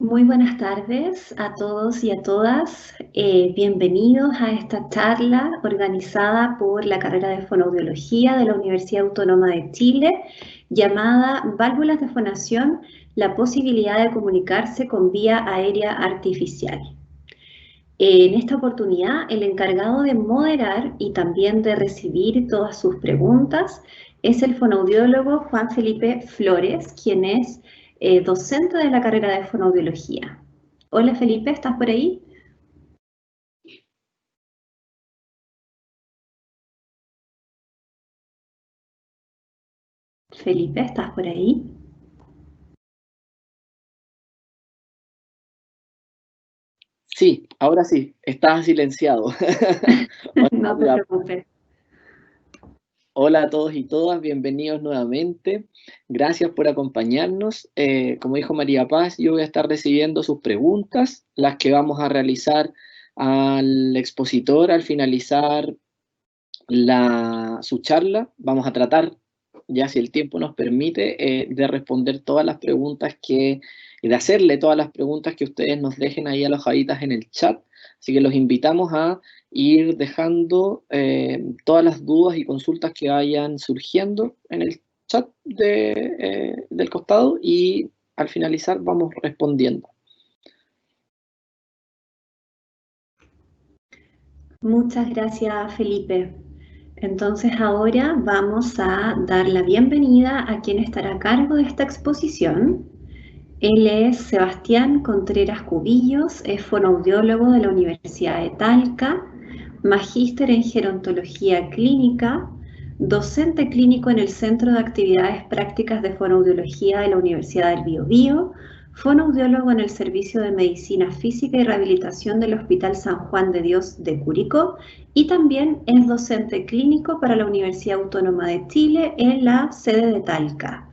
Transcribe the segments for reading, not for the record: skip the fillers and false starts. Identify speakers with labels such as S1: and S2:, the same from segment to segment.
S1: Muy buenas tardes a todos y a todas. Bienvenidos a esta charla organizada por la carrera de Fonoaudiología de la Universidad Autónoma de Chile, llamada Válvulas de fonación, la posibilidad de comunicarse con vía aérea artificial. En esta oportunidad, el encargado de moderar y también de recibir todas sus preguntas es el fonoaudiólogo Juan Felipe Flores, quien es docente de la carrera de fonoaudiología. Hola Felipe, ¿estás por ahí? Felipe, ¿estás por ahí?
S2: Sí, ahora sí, estaba silenciado. Hola,
S1: No te
S2: María.
S1: preocupes.
S2: Hola a todos y todas, bienvenidos nuevamente. Gracias por acompañarnos. Como dijo María Paz, yo voy a estar recibiendo sus preguntas, las que vamos a realizar al expositor al finalizar su charla. Vamos a tratar, ya si el tiempo nos permite, de responder todas las preguntas de hacerle todas las preguntas que ustedes nos dejen ahí alojaditas en el chat. Así que los invitamos a ir dejando todas las dudas y consultas que vayan surgiendo en el chat del costado y al finalizar vamos respondiendo.
S1: Muchas gracias Felipe. Entonces ahora vamos a dar la bienvenida a quien estará a cargo de esta exposición. Él es Sebastián Contreras Cubillos, es fonoaudiólogo de la Universidad de Talca, magíster en gerontología clínica, docente clínico en el Centro de Actividades Prácticas de Fonoaudiología de la Universidad del Biobío, fonoaudiólogo en el Servicio de Medicina Física y Rehabilitación del Hospital San Juan de Dios de Curicó y también es docente clínico para la Universidad Autónoma de Chile en la sede de Talca.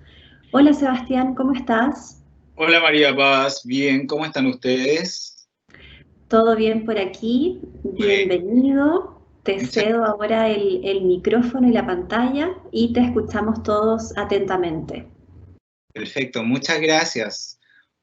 S1: Hola Sebastián, ¿cómo estás?
S3: Hola María Paz, bien, ¿cómo están ustedes?
S1: ¿Todo bien por aquí?
S3: Bueno,
S1: Bienvenido. Te
S3: muchas,
S1: cedo ahora el micrófono y la pantalla y te escuchamos todos atentamente.
S3: perfecto, muchas gracias.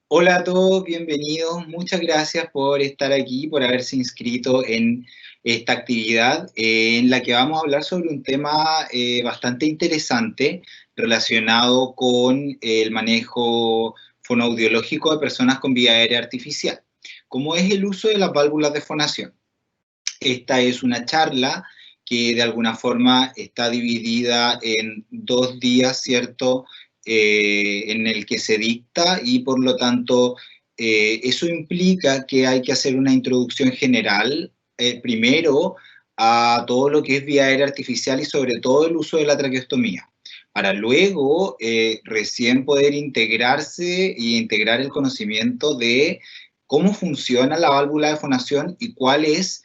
S3: Hola a todos, bienvenidos, muchas gracias por estar aquí, por haberse inscrito en esta actividad en la que vamos a hablar sobre un tema bastante interesante relacionado con el manejo fonoaudiológico de personas con vía aérea artificial, como es el uso de las válvulas de fonación. Esta es una charla que de alguna forma está dividida en 2 días, ¿cierto? En el que se dicta y por lo tanto eso implica que hay que hacer una introducción general primero a todo lo que es vía aérea artificial y sobre todo el uso de la traqueostomía, para luego recién poder integrarse y integrar el conocimiento de cómo funciona la válvula de fonación y cuál es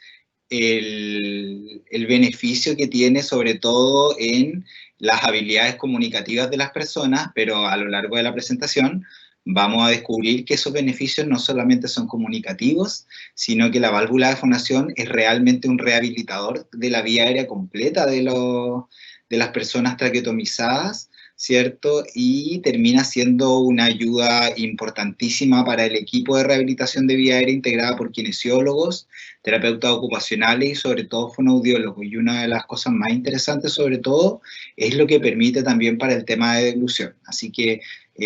S3: el beneficio que tiene sobre todo en las habilidades comunicativas de las personas, pero a lo largo de la presentación vamos a descubrir que esos beneficios no solamente son comunicativos, sino que la válvula de fonación es realmente un rehabilitador de la vía aérea completa de las personas traqueotomizadas, ¿cierto? Y termina siendo una ayuda importantísima para el equipo de rehabilitación de vía aérea integrada por kinesiólogos, terapeutas ocupacionales y sobre todo fonoaudiólogos. Y una de las cosas más interesantes sobre todo es lo que permite también para el tema de deglución. Así que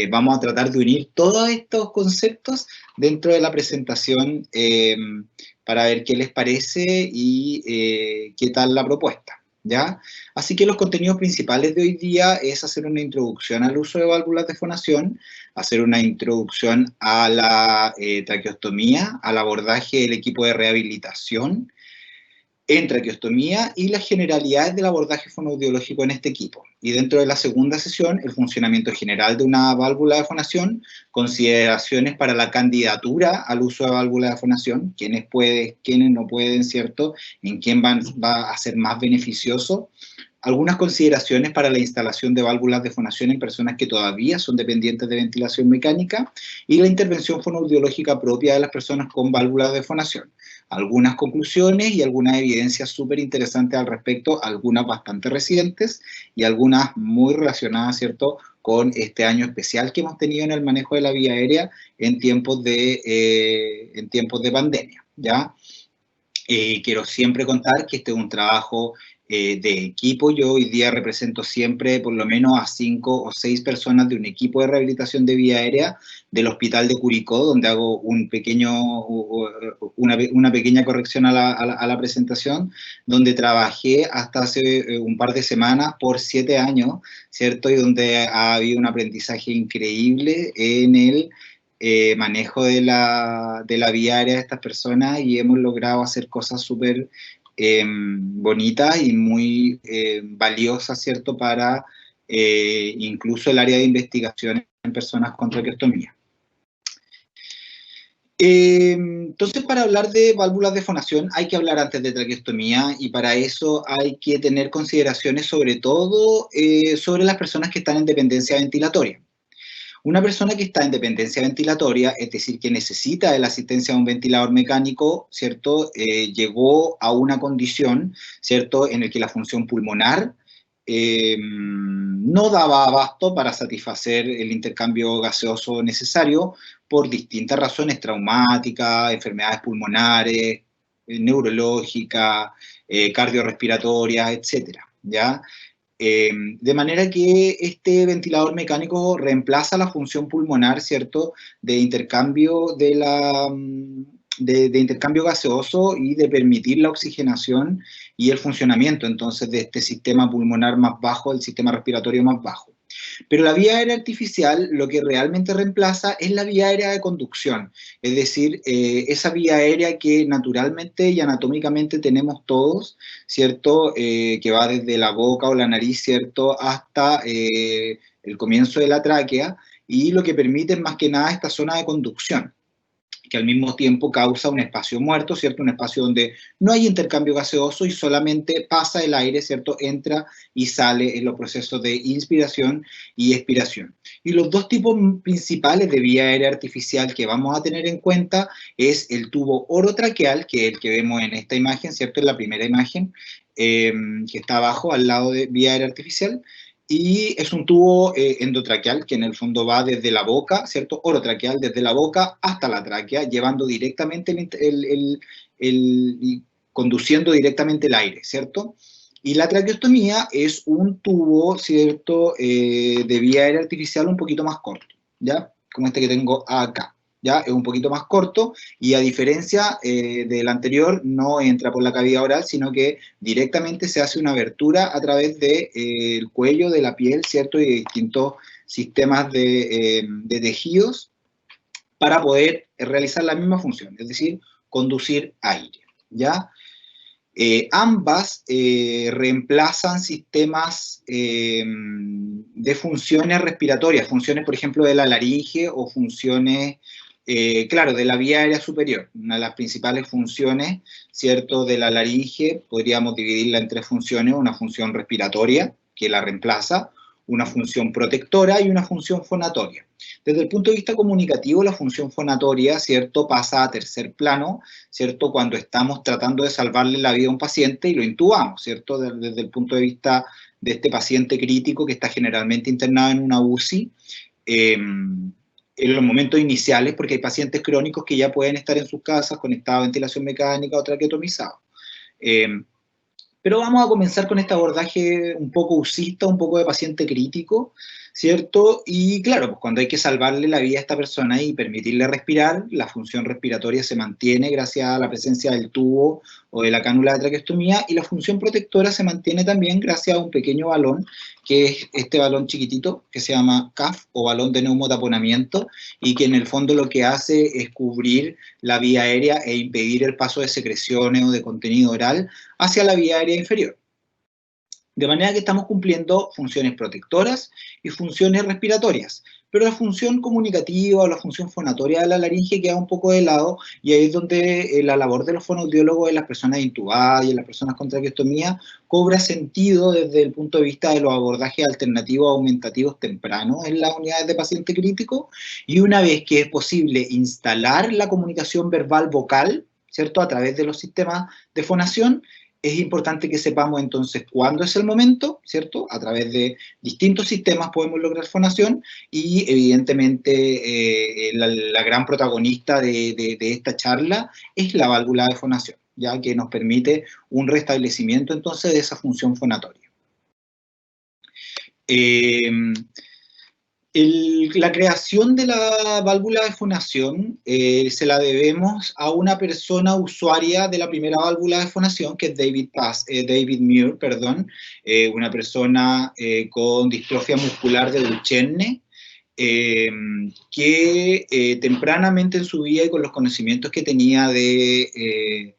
S3: vamos a tratar de unir todos estos conceptos dentro de la presentación para ver qué les parece y qué tal la propuesta. ¿Ya? Así que los contenidos principales de hoy día es hacer una introducción al uso de válvulas de fonación, hacer una introducción a la traqueostomía, al abordaje del equipo de rehabilitación en traqueostomía y las generalidades del abordaje fonoaudiológico en este equipo. Y dentro de la segunda sesión, el funcionamiento general de una válvula de fonación, consideraciones para la candidatura al uso de válvula de fonación, quiénes no pueden, ¿cierto? En quién va a ser más beneficioso, algunas consideraciones para la instalación de válvulas de fonación en personas que todavía son dependientes de ventilación mecánica y la intervención fonoaudiológica propia de las personas con válvulas de fonación. Algunas conclusiones y algunas evidencias súper interesantes al respecto, algunas bastante recientes y algunas muy relacionadas, ¿cierto?, con este año especial que hemos tenido en el manejo de la vía aérea en tiempos de pandemia, ¿ya? Quiero siempre contar que este es un trabajo de equipo. Yo hoy día represento siempre por lo menos a 5 o 6 personas de un equipo de rehabilitación de vía aérea del Hospital de Curicó, donde hago una pequeña corrección a la presentación, donde trabajé hasta hace un par de semanas por 7 años, ¿cierto? Y donde ha habido un aprendizaje increíble en el manejo de la vía aérea de estas personas, y hemos logrado hacer cosas súper bonitas y muy valiosas, ¿cierto? Para incluso el área de investigación en personas con traqueostomía. Entonces, para hablar de válvulas de fonación hay que hablar antes de traqueostomía, y para eso hay que tener consideraciones sobre todo sobre las personas que están en dependencia ventilatoria. Una persona que está en dependencia ventilatoria, es decir, que necesita de la asistencia de un ventilador mecánico, ¿cierto? Llegó a una condición, ¿cierto?, en la que la función pulmonar no daba abasto para satisfacer el intercambio gaseoso necesario por distintas razones traumáticas, enfermedades pulmonares, neurológicas, cardiorrespiratorias, etcétera, ¿ya? De manera que este ventilador mecánico reemplaza la función pulmonar, ¿cierto?, de intercambio, de intercambio gaseoso y de permitir la oxigenación y el funcionamiento, entonces, de este sistema pulmonar más bajo, el sistema respiratorio más bajo. Pero la vía aérea artificial lo que realmente reemplaza es la vía aérea de conducción, es decir, esa vía aérea que naturalmente y anatómicamente tenemos todos, ¿cierto?, que va desde la boca o la nariz, ¿cierto?, hasta el comienzo de la tráquea, y lo que permite más que nada esta zona de conducción, que al mismo tiempo causa un espacio muerto, ¿cierto? Un espacio donde no hay intercambio gaseoso y solamente pasa el aire, ¿cierto? Entra y sale en los procesos de inspiración y expiración. Y los dos tipos principales de vía aérea artificial que vamos a tener en cuenta es el tubo orotraqueal, que es el que vemos en esta imagen, ¿cierto? En la primera imagen, que está abajo, al lado de vía aérea artificial, y es un tubo endotraqueal que en el fondo va desde la boca, ¿cierto? Orotraqueal, desde la boca hasta la tráquea, llevando directamente conduciendo directamente el aire, ¿cierto? Y la traqueostomía es un tubo, ¿cierto?, de vía aérea artificial un poquito más corto, ¿ya? Como este que tengo acá. ¿Ya? Es un poquito más corto, y a diferencia del anterior, no entra por la cavidad oral, sino que directamente se hace una abertura a través del cuello, de la piel, ¿cierto?, y de distintos sistemas de tejidos para poder realizar la misma función, es decir, conducir aire, ¿ya? Ambas reemplazan sistemas de funciones respiratorias, funciones, por ejemplo, de la laringe o funciones, claro, de la vía aérea superior. Una de las principales funciones, ¿cierto?, de la laringe, podríamos dividirla en 3 funciones: una función respiratoria, que la reemplaza, una función protectora y una función fonatoria. Desde el punto de vista comunicativo, la función fonatoria, ¿cierto?, pasa a tercer plano, ¿cierto?, cuando estamos tratando de salvarle la vida a un paciente y lo intubamos, ¿cierto?, desde el punto de vista de este paciente crítico que está generalmente internado en una UCI, en los momentos iniciales, porque hay pacientes crónicos que ya pueden estar en sus casas conectados a ventilación mecánica o traqueotomizados. Pero vamos a comenzar con este abordaje un poco UCIsta, un poco de paciente crítico, ¿cierto? Y claro, pues cuando hay que salvarle la vida a esta persona y permitirle respirar, la función respiratoria se mantiene gracias a la presencia del tubo o de la cánula de traqueostomía, y la función protectora se mantiene también gracias a un pequeño balón, que es este balón chiquitito, que se llama CAF, o balón de neumotaponamiento, y que en el fondo lo que hace es cubrir la vía aérea e impedir el paso de secreciones o de contenido oral hacia la vía aérea inferior. De manera que estamos cumpliendo funciones protectoras y funciones respiratorias, pero la función comunicativa o la función fonatoria de la laringe queda un poco de lado, y ahí es donde la labor de los fonoaudiólogos en las personas intubadas y en las personas con traqueostomía cobra sentido desde el punto de vista de los abordajes alternativos aumentativos tempranos en las unidades de paciente crítico, y una vez que es posible instalar la comunicación verbal vocal, ¿cierto?, a través de los sistemas de fonación, Es importante que sepamos entonces cuándo es el momento, ¿cierto? A través de distintos sistemas podemos lograr fonación y evidentemente la gran protagonista de esta charla es la válvula de fonación, ya que nos permite un restablecimiento entonces de esa función fonatoria. La creación de la válvula de fonación se la debemos a una persona usuaria de la primera válvula de fonación, que es David Muir, una persona con distrofia muscular de Duchenne, que tempranamente en su vida y con los conocimientos que tenía de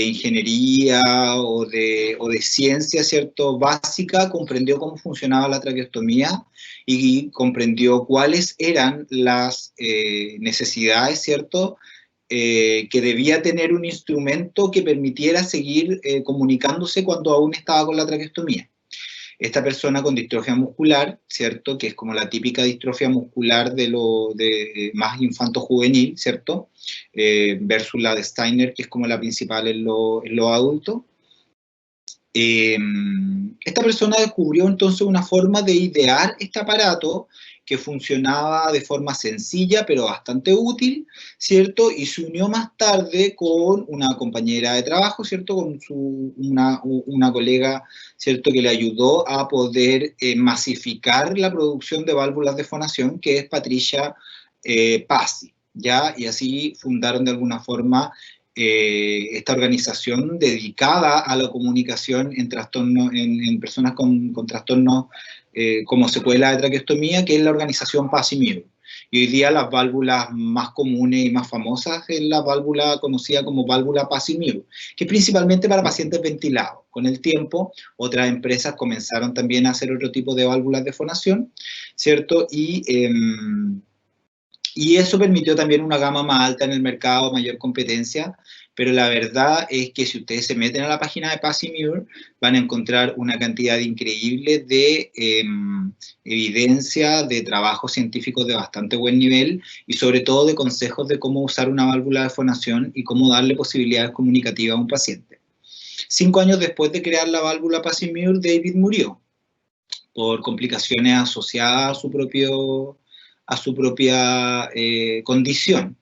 S3: ingeniería o de ciencia, ¿cierto?, básica, comprendió cómo funcionaba la traqueostomía y comprendió cuáles eran las necesidades, ¿cierto?, que debía tener un instrumento que permitiera seguir comunicándose cuando aún estaba con la traqueostomía. Esta persona con distrofia muscular, ¿cierto?, que es como la típica distrofia muscular de más infanto-juvenil, ¿cierto?, versus la de Steiner, que es como la principal en los adultos. Esta persona descubrió entonces una forma de idear este aparato que funcionaba de forma sencilla pero bastante útil, ¿cierto? Y se unió más tarde con una compañera de trabajo, ¿cierto? Con una colega, ¿cierto?, que le ayudó a poder masificar la producción de válvulas de fonación, que es Patricia Pasi, ¿ya? Y así fundaron de alguna forma esta organización dedicada a la comunicación en personas con trastornos como secuela de traqueostomía, que es la organización Pasi Muir. Y hoy día las válvulas más comunes y más famosas es la válvula conocida como válvula Pasi Muir, que es principalmente para pacientes ventilados. Con el tiempo, otras empresas comenzaron también a hacer otro tipo de válvulas de fonación, ¿cierto? Y eso permitió también una gama más alta en el mercado, mayor competencia, pero la verdad es que si ustedes se meten a la página de Pasi Muir, van a encontrar una cantidad increíble de evidencia, de trabajos científicos de bastante buen nivel, y sobre todo de consejos de cómo usar una válvula de fonación y cómo darle posibilidades comunicativas a un paciente. 5 años después de crear la válvula Pasi Muir, David murió por complicaciones asociadas a su propia condición.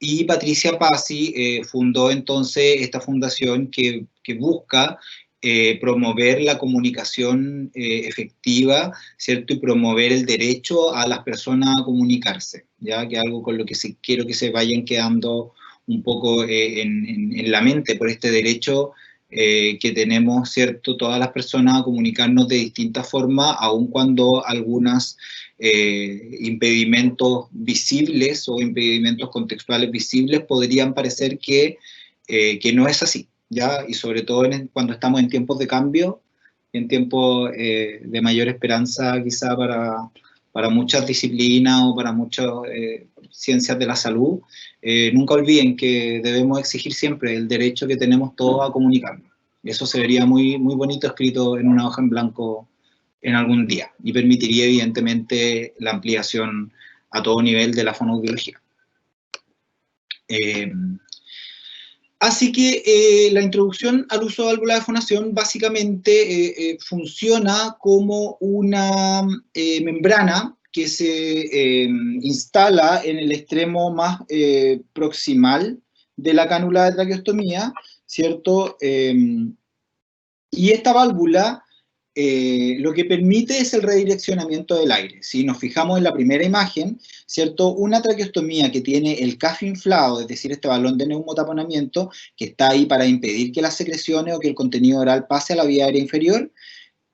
S3: Y Patricia Pasi fundó entonces esta fundación que busca promover la comunicación efectiva, ¿cierto? Y promover el derecho a las personas a comunicarse, ¿ya? Que es algo con lo que quiero que se vayan quedando un poco en la mente, por este derecho que tenemos, ¿cierto?, todas las personas a comunicarnos de distintas formas, aun cuando algunas impedimentos visibles o impedimentos contextuales visibles podrían parecer que no es así, ¿ya? Y sobre todo cuando estamos en tiempos de cambio, en tiempos de mayor esperanza quizá para muchas disciplinas o para muchas ciencias de la salud, nunca olviden que debemos exigir siempre el derecho que tenemos todos a comunicarnos. Y eso se vería muy, muy bonito escrito en una hoja en blanco en algún día, y permitiría evidentemente la ampliación a todo nivel de la fonoaudiología. Así que la introducción al uso de válvula de fonación básicamente funciona como una membrana que se instala en el extremo más proximal de la cánula de traqueostomía, ¿cierto? Y esta válvula lo que permite es el redireccionamiento del aire. Si nos fijamos en la primera imagen, ¿cierto?, una traqueostomía que tiene el CAF inflado, es decir, este balón de neumotaponamiento, que está ahí para impedir que las secreciones o que el contenido oral pase a la vía aérea inferior,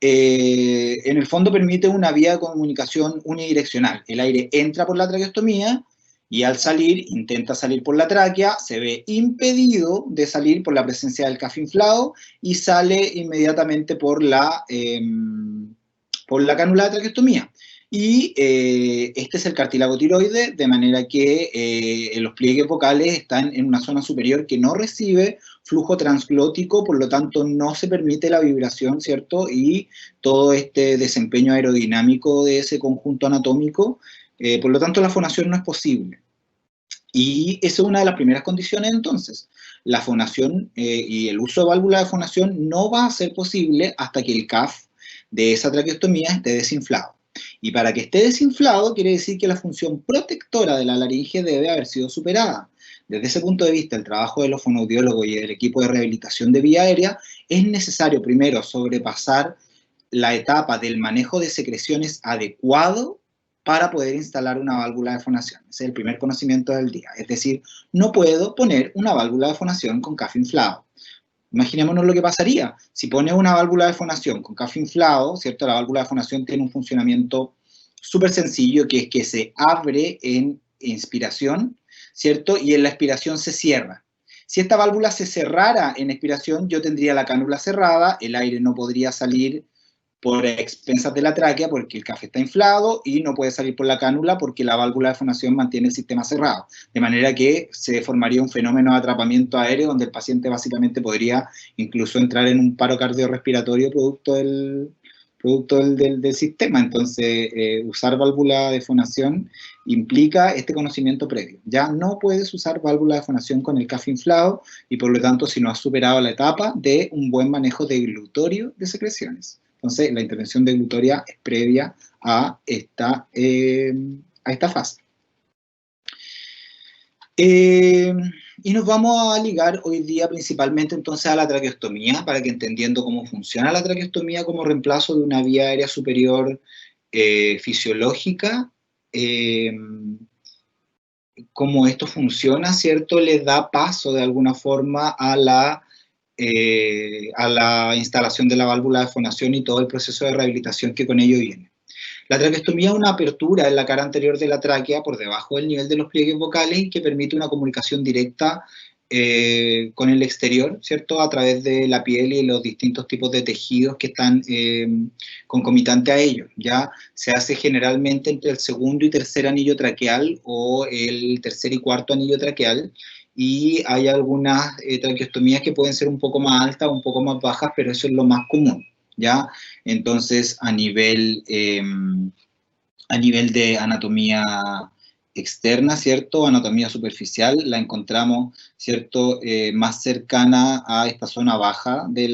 S3: en el fondo permite una vía de comunicación unidireccional. El aire entra por la traqueostomía y al salir, intenta salir por la tráquea, se ve impedido de salir por la presencia del CAF inflado y sale inmediatamente por la cánula de traqueostomía. Y este es el cartílago tiroide, de manera que los pliegues vocales están en una zona superior que no recibe flujo transglótico, por lo tanto no se permite la vibración, ¿cierto? Y todo este desempeño aerodinámico de ese conjunto anatómico, por lo tanto la fonación no es posible. Y esa es una de las primeras condiciones entonces. La fonación y el uso de válvula de fonación no va a ser posible hasta que el CAF de esa traqueostomía esté desinflado. Y para que esté desinflado quiere decir que la función protectora de la laringe debe haber sido superada. Desde ese punto de vista, el trabajo de los fonoaudiólogos y del equipo de rehabilitación de vía aérea es necesario primero sobrepasar la etapa del manejo de secreciones adecuado para poder instalar una válvula de fonación. Ese es el primer conocimiento del día. Es decir, no puedo poner una válvula de fonación con CAF inflado. Imaginémonos lo que pasaría. Si pones una válvula de fonación con CAF inflado, ¿cierto? La válvula de fonación tiene un funcionamiento súper sencillo, que es que se abre en inspiración, ¿cierto? Y en la expiración se cierra. Si esta válvula se cerrara en expiración, yo tendría la cánula cerrada, el aire no podría salir por expensas de la tráquea porque el CAF está inflado y no puede salir por la cánula porque la válvula de fonación mantiene el sistema cerrado. De manera que se formaría un fenómeno de atrapamiento aéreo donde el paciente básicamente podría incluso entrar en un paro cardiorrespiratorio producto del sistema. Entonces, usar válvula de fonación implica este conocimiento previo. Ya no puedes usar válvula de fonación con el CAF inflado y por lo tanto si no has superado la etapa de un buen manejo deglutorio de secreciones. Entonces, la intervención deglutoria es previa a esta fase. Y nos vamos a ligar hoy día principalmente entonces a la traqueostomía, para que entendiendo cómo funciona la traqueostomía como reemplazo de una vía aérea superior fisiológica, cómo esto funciona, ¿cierto? Le da paso de alguna forma a la instalación de la válvula de fonación y todo el proceso de rehabilitación que con ello viene. La traqueostomía es una apertura en la cara anterior de la tráquea por debajo del nivel de los pliegues vocales y que permite una comunicación directa con el exterior, ¿cierto? A través de la piel y los distintos tipos de tejidos que están concomitantes a ello. Ya se hace generalmente entre el segundo y tercer anillo traqueal o el tercer y cuarto anillo traqueal, y hay algunas traqueostomías que pueden ser un poco más altas o un poco más bajas, pero eso es lo más común, ¿ya? Entonces, a nivel de anatomía externa, ¿cierto? Anatomía superficial, la encontramos, ¿cierto? Más cercana a esta zona baja de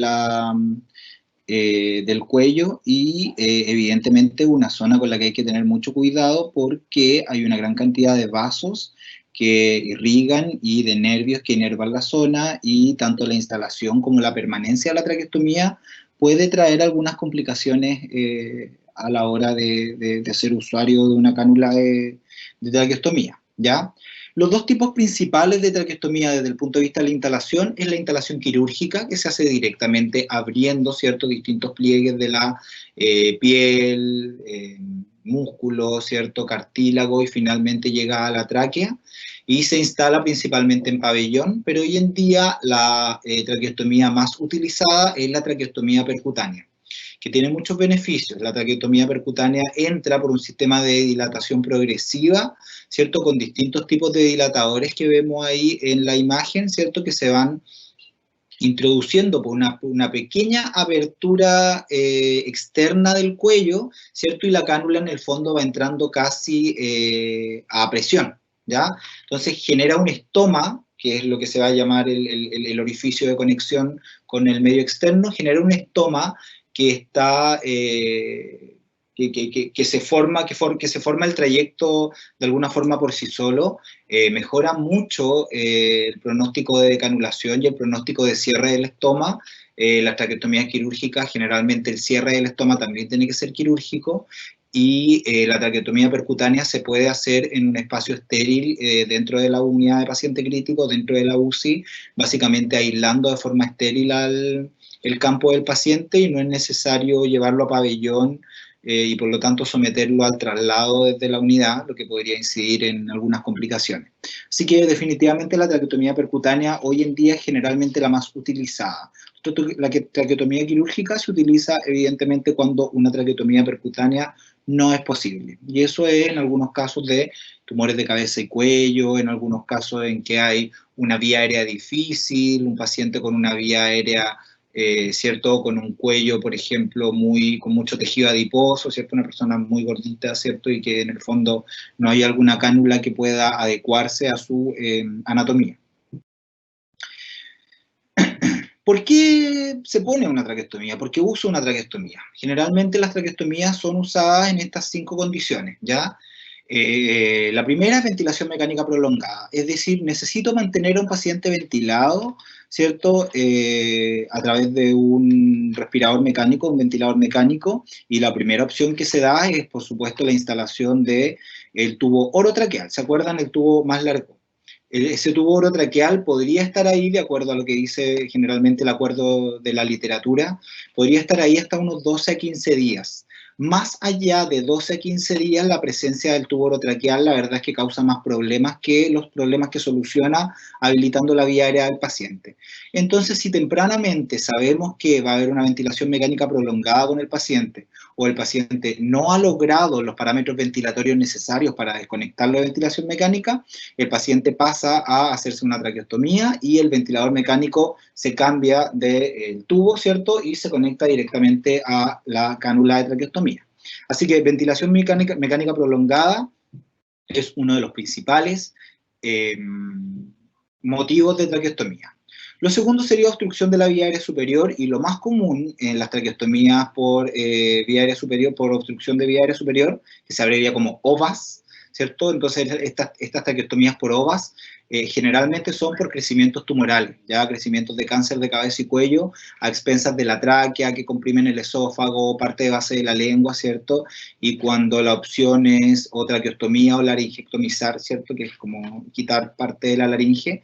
S3: del cuello y evidentemente una zona con la que hay que tener mucho cuidado porque hay una gran cantidad de vasos que irrigan y de nervios que inervan la zona, y tanto la instalación como la permanencia de la traqueostomía puede traer algunas complicaciones a la hora de ser usuario de una cánula de traqueostomía, ¿ya? Los dos tipos principales de traqueostomía desde el punto de vista de la instalación es la instalación quirúrgica, que se hace directamente abriendo, ¿cierto?, distintos pliegues de la piel, músculo, ¿cierto?, cartílago, y finalmente llega a la tráquea, y se instala principalmente en pabellón, pero hoy en día la traqueostomía más utilizada es la traqueostomía percutánea, que tiene muchos beneficios. La traqueostomía percutánea entra por un sistema de dilatación progresiva, ¿cierto?, con distintos tipos de dilatadores que vemos ahí en la imagen, ¿cierto?, que se van introduciendo por una pequeña abertura externa del cuello, ¿cierto? Y la cánula en el fondo va entrando casi a presión, ¿ya? Entonces genera un estoma, que es lo que se va a llamar el orificio de conexión con el medio externo, genera un estoma que está... Que se forma el trayecto de alguna forma por sí solo, mejora mucho el pronóstico de decanulación y el pronóstico de cierre del estoma. Las traqueostomías quirúrgicas, generalmente el cierre del estoma también tiene que ser quirúrgico, y la traqueostomía percutánea se puede hacer en un espacio estéril dentro de la unidad de paciente crítico, dentro de la UCI, básicamente aislando de forma estéril el campo del paciente, y no es necesario llevarlo a pabellón y por lo tanto someterlo al traslado desde la unidad, lo que podría incidir en algunas complicaciones. Así que definitivamente la traqueotomía percutánea hoy en día es generalmente la más utilizada. La traqueotomía quirúrgica se utiliza evidentemente cuando una traqueotomía percutánea no es posible, y eso es en algunos casos de tumores de cabeza y cuello, en algunos casos en que hay una vía aérea difícil, un paciente con una vía aérea ¿cierto? Con un cuello, por ejemplo, con mucho tejido adiposo, ¿cierto? Una persona muy gordita, ¿cierto? Y que en el fondo no hay alguna cánula que pueda adecuarse a su anatomía. ¿Por qué se pone una traqueostomía? ¿Por qué uso una traqueostomía? Generalmente las traqueostomías son usadas en estas 5 condiciones, ¿ya? La primera es ventilación mecánica prolongada, es decir, necesito mantener a un paciente ventilado, ¿cierto? A través de un respirador mecánico, un ventilador mecánico, y la primera opción que se da es, por supuesto, la instalación del tubo orotraqueal. ¿Se acuerdan el tubo más largo? Ese tubo orotraqueal podría estar ahí, de acuerdo a lo que dice generalmente el acuerdo de la literatura, podría estar ahí hasta unos 12 a 15 días. Más allá de 12 a 15 días, la presencia del tubo orotraqueal, la verdad es que causa más problemas que los problemas que soluciona habilitando la vía aérea del paciente. Entonces, si tempranamente sabemos que va a haber una ventilación mecánica prolongada con el paciente, o el paciente no ha logrado los parámetros ventilatorios necesarios para desconectarlo de ventilación mecánica, el paciente pasa a hacerse una traqueostomía y el ventilador mecánico se cambia del tubo, ¿cierto? Y se conecta directamente a la cánula de traqueostomía. Así que ventilación mecánica prolongada es uno de los principales motivos de traqueostomía. Lo segundo sería obstrucción de la vía aérea superior, y lo más común en las traqueostomías por vía aérea superior, por obstrucción de vía aérea superior, que se abrevia como OVAS, ¿cierto? Entonces estas traqueostomías por OVAS generalmente son por crecimientos tumorales, ya crecimientos de cáncer de cabeza y cuello a expensas de la tráquea, que comprimen el esófago, parte de base de la lengua, ¿cierto? Y cuando la opción es o traqueostomía o laringectomizar, ¿cierto? Que es como quitar parte de la laringe,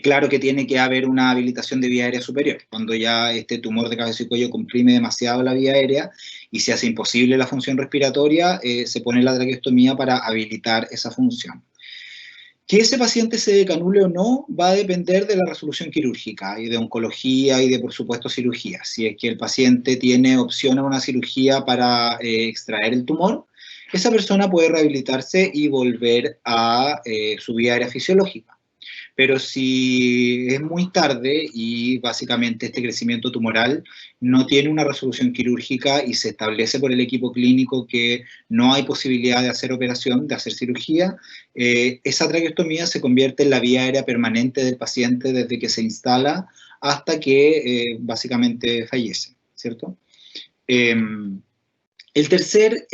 S3: claro que tiene que haber una habilitación de vía aérea superior, cuando ya este tumor de cabeza y cuello comprime demasiado la vía aérea y se hace imposible la función respiratoria, se pone la traqueostomía para habilitar esa función. Que ese paciente se decanule o no va a depender de la resolución quirúrgica y de oncología y de, por supuesto, cirugía. Si es que el paciente tiene opción a una cirugía para extraer el tumor, esa persona puede rehabilitarse y volver a su vía aérea fisiológica. Pero si es muy tarde y básicamente este crecimiento tumoral no tiene una resolución quirúrgica y se establece por el equipo clínico que no hay posibilidad de hacer operación, de hacer cirugía, esa traqueostomía se convierte en la vía aérea permanente del paciente desde que se instala hasta que básicamente fallece, ¿cierto? El tercer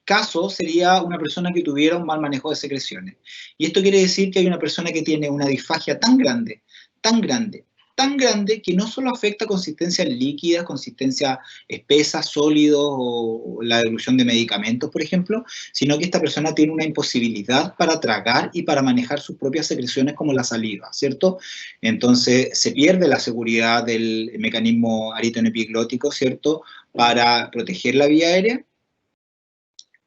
S3: caso sería una persona que tuviera un mal manejo de secreciones. Y esto quiere decir que hay una persona que tiene una disfagia tan grande, tan grande, tan grande, que no solo afecta consistencia líquida, consistencia espesa, sólidos o la dilución de medicamentos, por ejemplo, sino que esta persona tiene una imposibilidad para tragar y para manejar sus propias secreciones como la saliva, ¿cierto? Entonces se pierde la seguridad del mecanismo arítono-epiglótico, ¿cierto?, para proteger la vía aérea,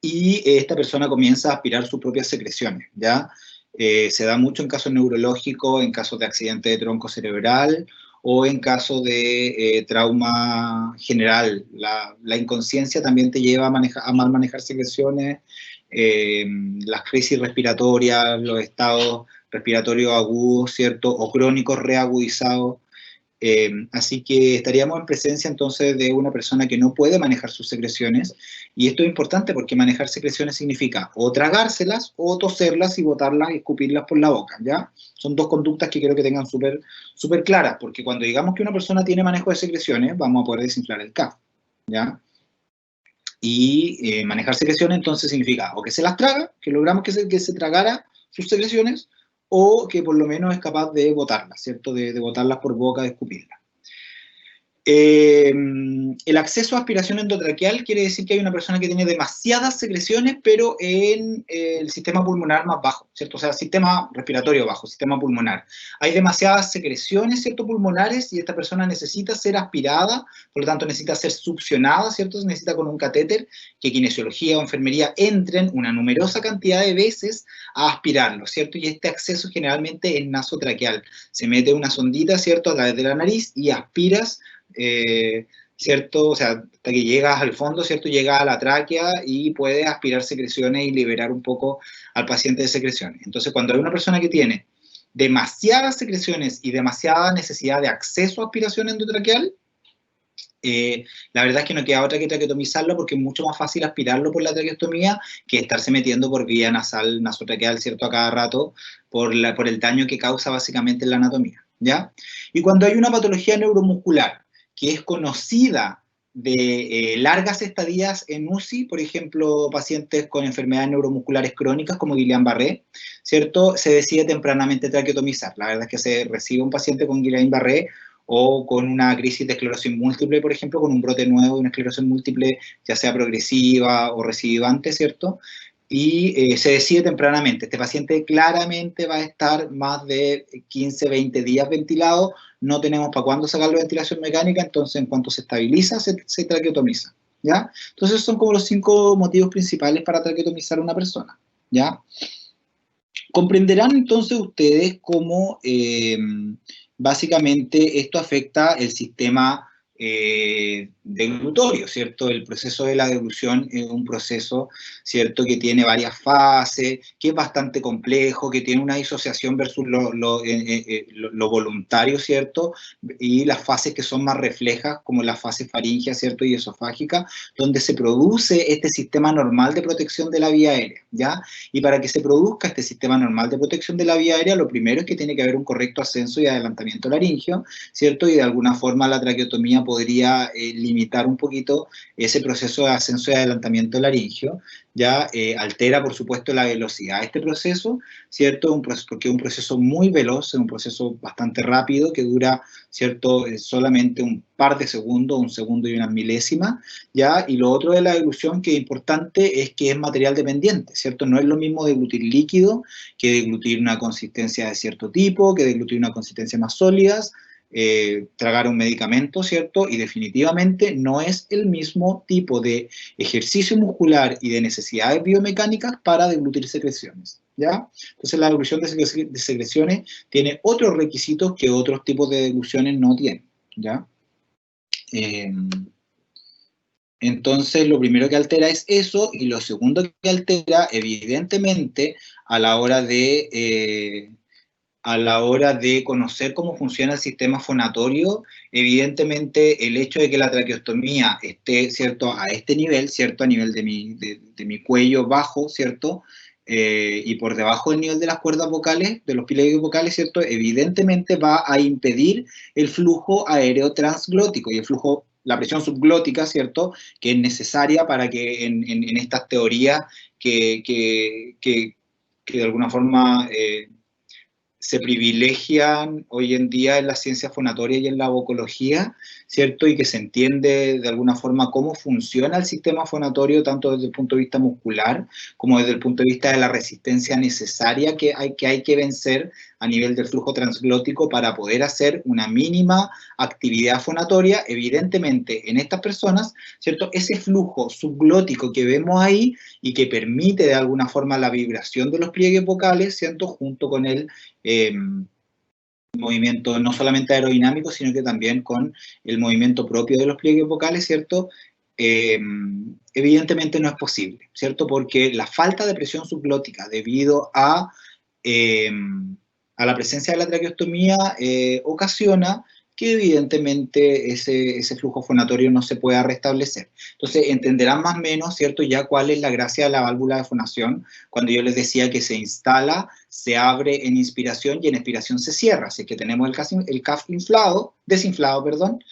S3: y esta persona comienza a aspirar sus propias secreciones, ¿ya? Se da mucho en casos neurológicos, en casos de accidente de tronco cerebral o en casos de trauma general. La inconsciencia también te lleva a mal manejar secreciones, las crisis respiratorias, los estados respiratorios agudos, ¿cierto? O crónicos reagudizados. Así que estaríamos en presencia entonces de una persona que no puede manejar sus secreciones, y esto es importante porque manejar secreciones significa o tragárselas o toserlas y botarlas y escupirlas por la boca, ¿ya? Son dos conductas que quiero que tengan súper claras, porque cuando digamos que una persona tiene manejo de secreciones, vamos a poder desinflar el CAF, ¿ya? Y manejar secreciones entonces significa o que se las traga, que logramos que se tragara sus secreciones, o que por lo menos es capaz de botarlas, ¿cierto? De botarlas por boca, de escupirlas. El acceso a aspiración endotraqueal quiere decir que hay una persona que tiene demasiadas secreciones, pero en el sistema pulmonar más bajo, ¿cierto? O sea, sistema respiratorio bajo, sistema pulmonar. Hay demasiadas secreciones, ¿cierto?, pulmonares, y esta persona necesita ser aspirada, por lo tanto necesita ser succionada, ¿cierto? Se necesita con un catéter que kinesiología o enfermería entren una numerosa cantidad de veces a aspirarlo, ¿cierto? Y este acceso generalmente es nasotraqueal. Se mete una sondita, ¿cierto?, a través de la nariz y aspiras, ¿cierto? O sea, hasta que llegas al fondo, ¿cierto? Llegas a la tráquea y puedes aspirar secreciones y liberar un poco al paciente de secreciones. Entonces, cuando hay una persona que tiene demasiadas secreciones y demasiada necesidad de acceso a aspiración endotraqueal, la verdad es que no queda otra que traqueotomizarlo, porque es mucho más fácil aspirarlo por la traqueostomía que estarse metiendo por vía nasal, nasotraqueal, ¿cierto?, a cada rato, por el daño que causa básicamente en la anatomía, ¿ya? Y cuando hay una patología neuromuscular que es conocida de largas estadías en UCI, por ejemplo, pacientes con enfermedades neuromusculares crónicas como Guillain-Barré, ¿cierto?, se decide tempranamente traqueotomizar. La verdad es que se recibe un paciente con Guillain-Barré o con una crisis de esclerosis múltiple, por ejemplo, con un brote nuevo de una esclerosis múltiple, ya sea progresiva o recidivante, ¿cierto?, y se decide tempranamente. Este paciente claramente va a estar más de 15, 20 días ventilado, no tenemos para cuándo sacarlo de ventilación mecánica, entonces en cuanto se estabiliza, se traqueotomiza, ¿ya? Entonces son como los 5 motivos principales para traqueotomizar a una persona, ¿ya? Comprenderán entonces ustedes cómo básicamente esto afecta el sistema deglutorio, ¿cierto? El proceso de la deglución es un proceso, ¿cierto?, que tiene varias fases, que es bastante complejo, que tiene una disociación versus lo voluntario, ¿cierto? Y las fases que son más reflejas, como la fase faríngea, ¿cierto?, y esofágica, donde se produce este sistema normal de protección de la vía aérea, ¿ya? Y para que se produzca este sistema normal de protección de la vía aérea, lo primero es que tiene que haber un correcto ascenso y adelantamiento laringio, ¿cierto? Y de alguna forma la traqueotomía podría limitar un poquito ese proceso de ascenso y adelantamiento laringio, ya altera, por supuesto, la velocidad de este proceso, ¿cierto? Porque es un proceso muy veloz, es un proceso bastante rápido que dura, ¿cierto?, solamente un par de segundos, 1 segundo y unas milésimas, ¿ya? Y lo otro de la deglución que es importante es que es material dependiente, ¿cierto? No es lo mismo deglutir líquido que deglutir una consistencia de cierto tipo, que deglutir una consistencia más sólidas, tragar un medicamento, ¿cierto? Y definitivamente no es el mismo tipo de ejercicio muscular y de necesidades biomecánicas para deglutir secreciones, ¿ya? Entonces la deglución de secreciones tiene otros requisitos que otros tipos de degluciones no tienen, ¿ya? Entonces, lo primero que altera es eso, y lo segundo que altera, evidentemente, a la hora de conocer cómo funciona el sistema fonatorio, evidentemente el hecho de que la traqueostomía esté, ¿cierto?, a este nivel, ¿cierto?, a nivel de mi cuello bajo, ¿cierto?, y por debajo del nivel de las cuerdas vocales, de los pliegues vocales, ¿cierto?, evidentemente va a impedir el flujo aéreo transglótico y el flujo, la presión subglótica, ¿cierto?, que es necesaria para que en estas teorías que de alguna forma se privilegian hoy en día en la ciencia fonatoria y en la vocología, ¿cierto? Y que se entiende de alguna forma cómo funciona el sistema fonatorio, tanto desde el punto de vista muscular como desde el punto de vista de la resistencia necesaria que hay que vencer a nivel del flujo transglótico para poder hacer una mínima actividad fonatoria. Evidentemente, en estas personas, ¿cierto?, ese flujo subglótico que vemos ahí y que permite de alguna forma la vibración de los pliegues vocales, ¿cierto?, junto con el movimiento no solamente aerodinámico, sino que también con el movimiento propio de los pliegues vocales, ¿cierto? Evidentemente no es posible, ¿cierto? Porque la falta de presión subglótica debido a la presencia de la traqueostomía ocasiona que evidentemente ese flujo fonatorio no se pueda restablecer. Entonces entenderán más o menos, ¿cierto?, ya cuál es la gracia de la válvula de fonación, cuando yo les decía que se instala, se abre en inspiración y en expiración se cierra. Así que tenemos el CAF desinflado, perdón.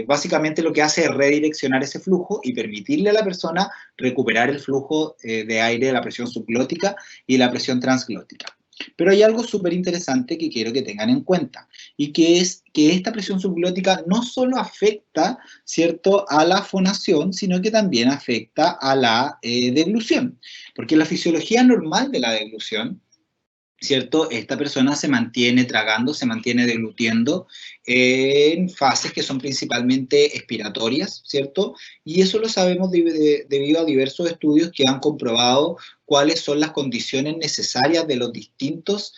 S3: Básicamente lo que hace es redireccionar ese flujo y permitirle a la persona recuperar el flujo de aire de la presión subglótica y la presión transglótica. Pero hay algo súper interesante que quiero que tengan en cuenta, y que es que esta presión subglótica no solo afecta, ¿cierto?, a la fonación, sino que también afecta a la deglución. Porque la fisiología normal de la deglución, ¿cierto?, esta persona se mantiene tragando, se mantiene deglutiendo en fases que son principalmente expiratorias, ¿cierto? Y eso lo sabemos debido a diversos estudios que han comprobado cuáles son las condiciones necesarias de los distintos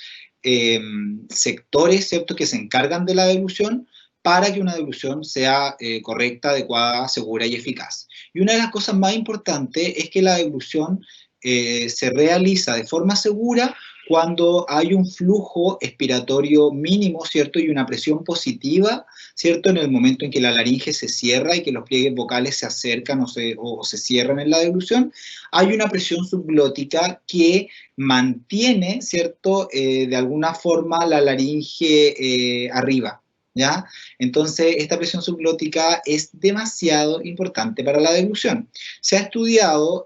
S3: sectores, ¿cierto?, que se encargan de la deglución para que una deglución sea correcta, adecuada, segura y eficaz. Y una de las cosas más importantes es que la deglución se realiza de forma segura cuando hay un flujo expiratorio mínimo, ¿cierto? Y una presión positiva, ¿cierto? En el momento en que la laringe se cierra y que los pliegues vocales se acercan o se cierran en la deglución, hay una presión subglótica que mantiene, ¿cierto? De alguna forma la laringe arriba, ¿ya? Entonces, esta presión subglótica es demasiado importante para la deglución. Se ha estudiado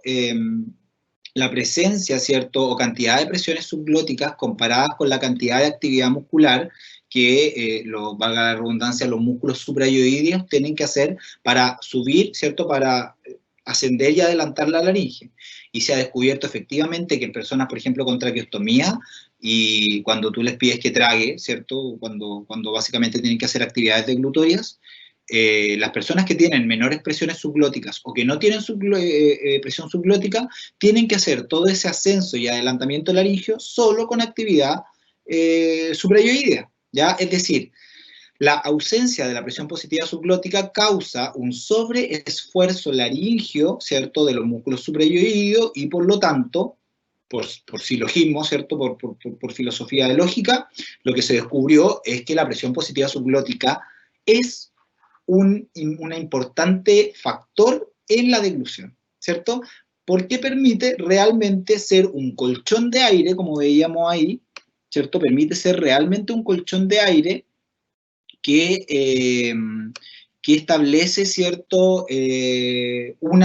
S3: la presencia, ¿cierto?, o cantidad de presiones subglóticas comparadas con la cantidad de actividad muscular que, valga la redundancia, los músculos suprayoideos tienen que hacer para subir, ¿cierto?, para ascender y adelantar la laringe. Y se ha descubierto efectivamente que en personas, por ejemplo, con traqueostomía, y cuando tú les pides que trague, ¿cierto?, cuando básicamente tienen que hacer actividades deglutorias, las personas que tienen menores presiones subglóticas o que no tienen presión subglótica tienen que hacer todo ese ascenso y adelantamiento laringio solo con actividad suprayoidea, ¿ya? Es decir, la ausencia de la presión positiva subglótica causa un sobreesfuerzo laringio, ¿cierto?, de los músculos suprayoideos y por lo tanto, por silogismo, ¿cierto?, por filosofía de lógica, lo que se descubrió es que la presión positiva subglótica es un importante factor en la deglución, ¿cierto? Porque permite realmente ser un colchón de aire, como veíamos ahí, ¿cierto? Permite ser realmente un colchón de aire que establece, ¿cierto?, un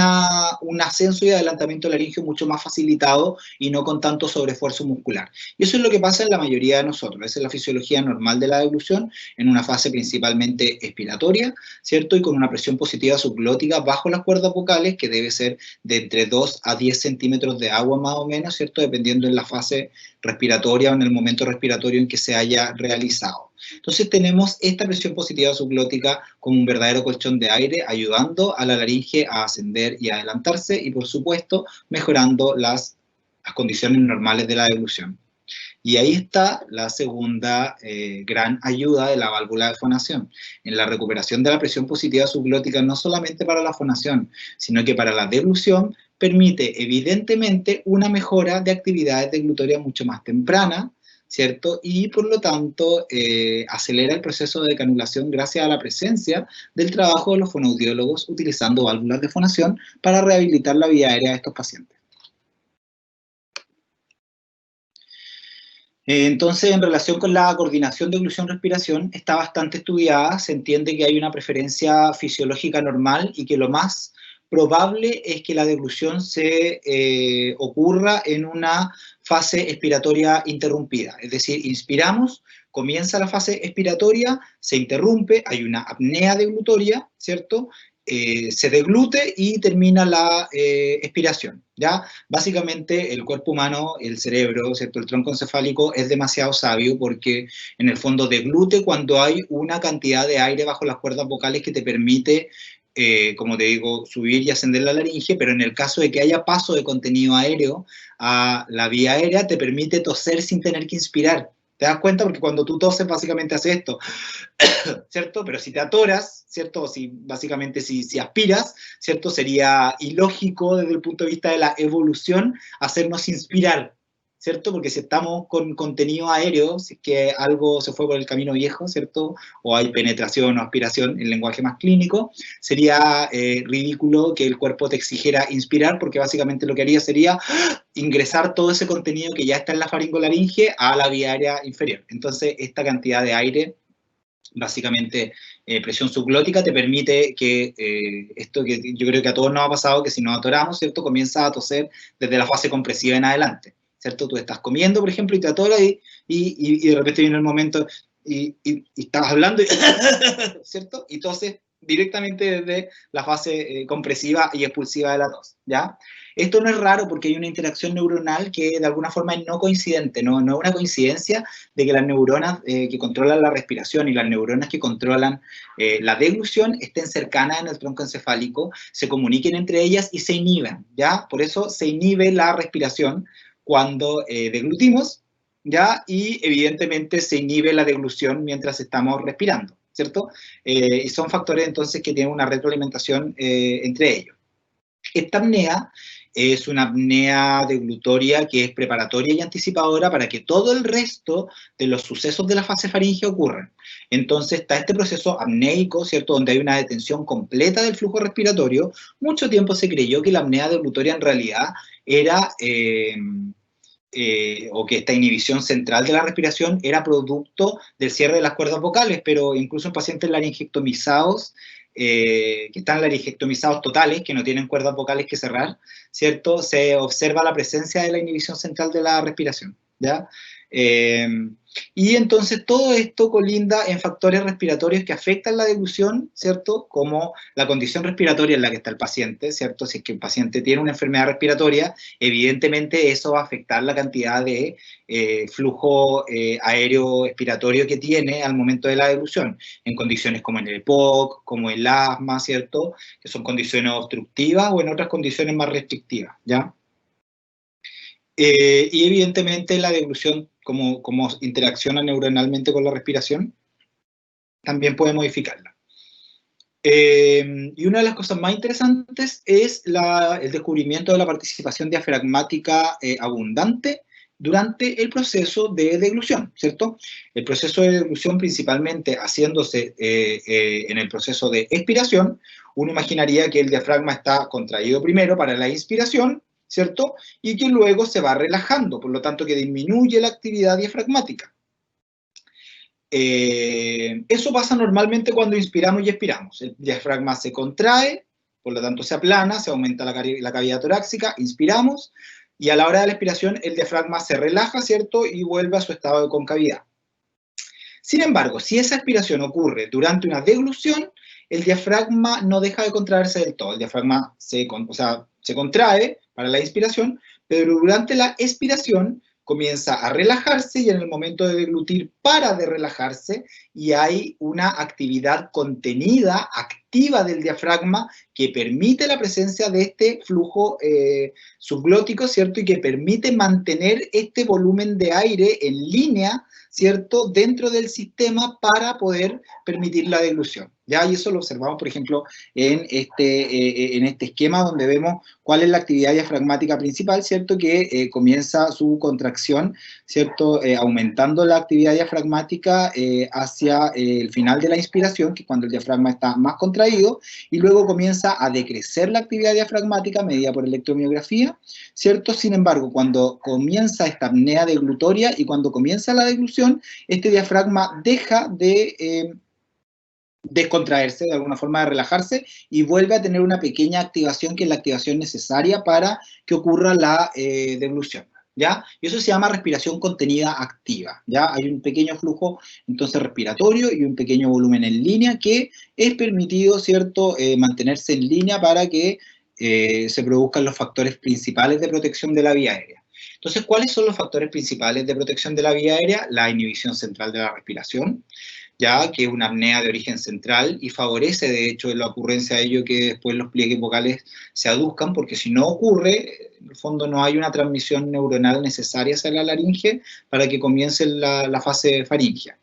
S3: ascenso y adelantamiento laringio mucho más facilitado y no con tanto sobreesfuerzo muscular. Y eso es lo que pasa en la mayoría de nosotros. Esa es la fisiología normal de la deglución, en una fase principalmente expiratoria, ¿cierto?, y con una presión positiva subglótica bajo las cuerdas vocales, que debe ser de entre 2 a 10 centímetros de agua más o menos, ¿cierto?, dependiendo en la fase respiratoria o en el momento respiratorio en que se haya realizado. Entonces tenemos esta presión positiva subglótica como un verdadero colchón de aire, ayudando a la laringe a ascender y adelantarse y, por supuesto, mejorando las condiciones normales de la deglución. Y ahí está la segunda gran ayuda de la válvula de fonación, en la recuperación de la presión positiva subglótica, no solamente para la fonación, sino que para la deglución, permite evidentemente una mejora de actividades deglutorias mucho más temprana, ¿cierto? Y por lo tanto acelera el proceso de canulación gracias a la presencia del trabajo de los fonoaudiólogos utilizando válvulas de fonación para rehabilitar la vía aérea de estos pacientes. Entonces, en relación con la coordinación de deglución-respiración, está bastante estudiada, se entiende que hay una preferencia fisiológica normal y que lo más probable es que la deglución se ocurra en una fase expiratoria interrumpida, es decir, inspiramos, comienza la fase expiratoria, se interrumpe, hay una apnea deglutoria, ¿cierto?, se deglute y termina la expiración, ¿ya? Básicamente el cuerpo humano, el cerebro, ¿cierto?, el tronco encefálico es demasiado sabio porque en el fondo deglute cuando hay una cantidad de aire bajo las cuerdas vocales que te permite, como te digo, subir y ascender la laringe, pero en el caso de que haya paso de contenido aéreo a la vía aérea, te permite toser sin tener que inspirar. ¿Te das cuenta? Porque cuando tú toses, básicamente haces esto, ¿cierto? Pero si te atoras, ¿cierto? O si, básicamente, si aspiras, ¿cierto? Sería ilógico desde el punto de vista de la evolución hacernos inspirar, ¿cierto? Porque si estamos con contenido aéreo, si es que algo se fue por el camino viejo, ¿cierto? O hay penetración o aspiración en lenguaje más clínico, sería ridículo que el cuerpo te exigiera inspirar, porque básicamente lo que haría sería ingresar todo ese contenido que ya está en la faringolaringe a la vía aérea inferior. Entonces, esta cantidad de aire, básicamente presión subglótica, te permite que esto que yo creo que a todos nos ha pasado, que si nos atoramos, ¿cierto?, comienza a toser desde la fase compresiva en adelante, ¿cierto? Tú estás comiendo, por ejemplo, y te atoras y de repente viene el momento y estás hablando, ¿cierto? Y toses directamente desde la fase compresiva y expulsiva de la tos, ¿ya? Esto no es raro porque hay una interacción neuronal que de alguna forma es no coincidente, no es una coincidencia de que las neuronas que controlan la respiración y las neuronas que controlan la deglución estén cercanas en el tronco encefálico, se comuniquen entre ellas y se inhiben, ¿ya? Por eso se inhibe la respiración cuando deglutimos, ¿ya? Y evidentemente se inhibe la deglución mientras estamos respirando, ¿cierto? Y son factores entonces que tienen una retroalimentación entre ellos. Esta apnea es una apnea deglutoria que es preparatoria y anticipadora para que todo el resto de los sucesos de la fase faríngea ocurran. Entonces está este proceso apneico, ¿cierto?, donde hay una detención completa del flujo respiratorio. Mucho tiempo se creyó que la apnea deglutoria en realidad era, o que esta inhibición central de la respiración era producto del cierre de las cuerdas vocales, pero incluso en pacientes laringectomizados, que están laringectomizados totales, que no tienen cuerdas vocales que cerrar, ¿cierto?, se observa la presencia de la inhibición central de la respiración, ¿ya? Y entonces todo esto colinda en factores respiratorios que afectan la deglución, ¿cierto?, como la condición respiratoria en la que está el paciente, ¿cierto? Si es que el paciente tiene una enfermedad respiratoria, evidentemente eso va a afectar la cantidad de flujo aéreo expiratorio que tiene al momento de la deglución, en condiciones como en el EPOC, como el asma, ¿cierto?, que son condiciones obstructivas, o en otras condiciones más restrictivas, ¿ya? Y evidentemente la deglución, como interacciona neuronalmente con la respiración, también puede modificarla. Y una de las cosas más interesantes es el descubrimiento de la participación diafragmática abundante durante el proceso de deglución, ¿cierto? El proceso de deglución principalmente haciéndose en el proceso de expiración. Uno imaginaría que el diafragma está contraído primero para la inspiración, ¿cierto? Y que luego se va relajando, por lo tanto que disminuye la actividad diafragmática. Eso pasa normalmente cuando inspiramos y expiramos. El diafragma se contrae, por lo tanto se aplana, se aumenta la cavidad torácica, inspiramos, y a la hora de la expiración el diafragma se relaja, ¿cierto?, y vuelve a su estado de concavidad. Sin embargo, si esa expiración ocurre durante una deglución, el diafragma no deja de contraerse del todo. El diafragma se contrae para la inspiración, pero durante la expiración comienza a relajarse, y en el momento de deglutir para de relajarse, y hay una actividad contenida, activa del diafragma, que permite la presencia de este flujo subglótico, ¿cierto?, y que permite mantener este volumen de aire en línea, ¿cierto?, dentro del sistema para poder permitir la deglución, ¿ya? Y eso lo observamos, por ejemplo, en este esquema donde vemos cuál es la actividad diafragmática principal, ¿cierto?, que comienza su contracción, ¿cierto?, aumentando la actividad diafragmática hacia el final de la inspiración, que es cuando el diafragma está más contraído, y luego comienza a decrecer la actividad diafragmática medida por electromiografía, ¿cierto? Sin embargo, cuando comienza esta apnea deglutoria y cuando comienza la deglución, este diafragma deja de descontraerse, de alguna forma de relajarse, y vuelve a tener una pequeña activación, que es la activación necesaria para que ocurra la deglución, ¿ya? Y eso se llama respiración contenida activa, ¿ya? Hay un pequeño flujo, entonces, respiratorio y un pequeño volumen en línea que es permitido, ¿cierto?, mantenerse en línea para que se produzcan los factores principales de protección de la vía aérea. Entonces, ¿cuáles son los factores principales de protección de la vía aérea? La inhibición central de la respiración, ya que es una apnea de origen central y favorece, de hecho, la ocurrencia de ello, que después los pliegues vocales se aduzcan, porque si no ocurre, en el fondo no hay una transmisión neuronal necesaria hacia la laringe para que comience la fase faríngea.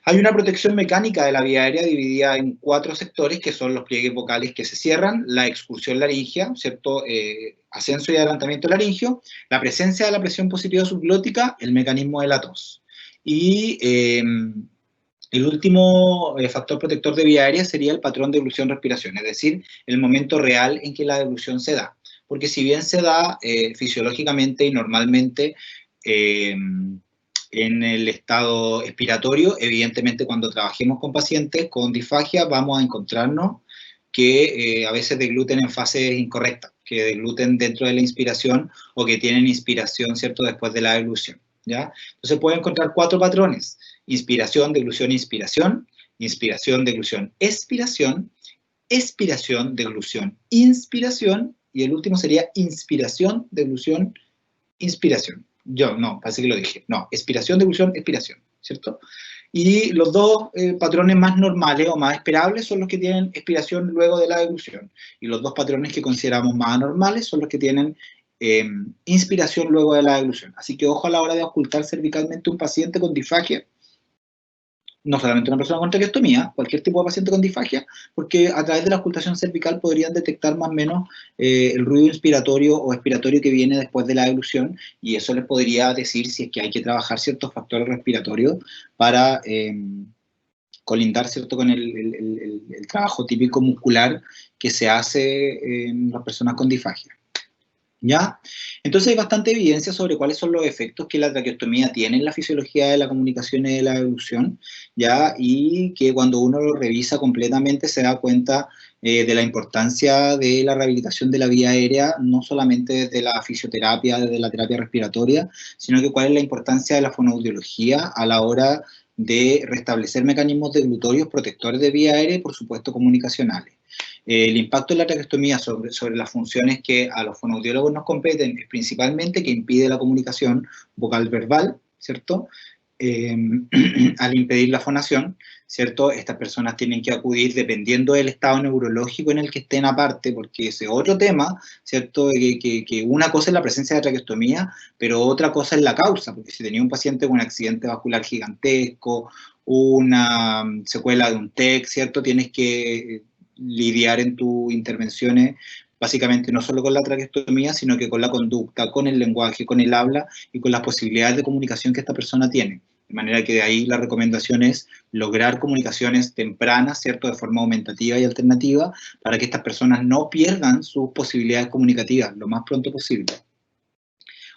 S3: Hay una protección mecánica de la vía aérea dividida en 4 sectores, que son los pliegues vocales que se cierran, la excursión laringea, ¿cierto?, ascenso y adelantamiento laringio, la presencia de la presión positiva subglótica, el mecanismo de la tos. Y el último factor protector de vía aérea sería el patrón de deglución-respiración, es decir, el momento real en que la deglución se da. Porque si bien se da fisiológicamente y normalmente en el estado expiratorio, evidentemente cuando trabajemos con pacientes con disfagia vamos a encontrarnos que a veces degluten en fases incorrectas, que degluten dentro de la inspiración o que tienen inspiración, ¿cierto?, después de la deglución, ¿ya? Entonces pueden encontrar 4 patrones: inspiración, deglución, inspiración, inspiración, deglución, expiración, expiración, deglución, inspiración, y el último sería inspiración, deglución, inspiración. Parece que lo dije. No, expiración, deglución, expiración, ¿cierto? Y los 2 patrones más normales o más esperables son los que tienen expiración luego de la deglución. Y los 2 patrones que consideramos más anormales son los que tienen inspiración luego de la deglución. Así que ojo a la hora de ocultar cervicalmente un paciente con disfagia, no solamente una persona con traqueostomía, cualquier tipo de paciente con disfagia, porque a través de la auscultación cervical podrían detectar más o menos el ruido inspiratorio o expiratorio que viene después de la deglución, y eso les podría decir si es que hay que trabajar ciertos factores respiratorios para colindar, ¿cierto?, con el trabajo típico muscular que se hace en las personas con disfagia. ¿Ya? Entonces hay bastante evidencia sobre cuáles son los efectos que la traqueostomía tiene en la fisiología de la comunicación y de la deglución, ¿ya? Y que cuando uno lo revisa completamente se da cuenta de la importancia de la rehabilitación de la vía aérea, no solamente desde la fisioterapia, desde la terapia respiratoria, sino que cuál es la importancia de la fonoaudiología a la hora de restablecer mecanismos deglutorios protectores de vía aérea y, por supuesto, comunicacionales. El impacto de la traqueostomía sobre las funciones que a los fonoaudiólogos nos competen es principalmente que impide la comunicación vocal-verbal, ¿cierto? Al impedir la fonación, ¿cierto? Estas personas tienen que acudir dependiendo del estado neurológico en el que estén aparte, porque ese es otro tema, ¿cierto? Que una cosa es la presencia de traqueostomía, pero otra cosa es la causa, porque si tenía un paciente con un accidente vascular gigantesco, una secuela de un TEC, ¿cierto? Tienes que lidiar en tus intervenciones básicamente no solo con la traqueostomía, sino que con la conducta, con el lenguaje, con el habla y con las posibilidades de comunicación que esta persona tiene. De manera que de ahí la recomendación es lograr comunicaciones tempranas, ¿cierto?, de forma aumentativa y alternativa, para que estas personas no pierdan sus posibilidades comunicativas lo más pronto posible.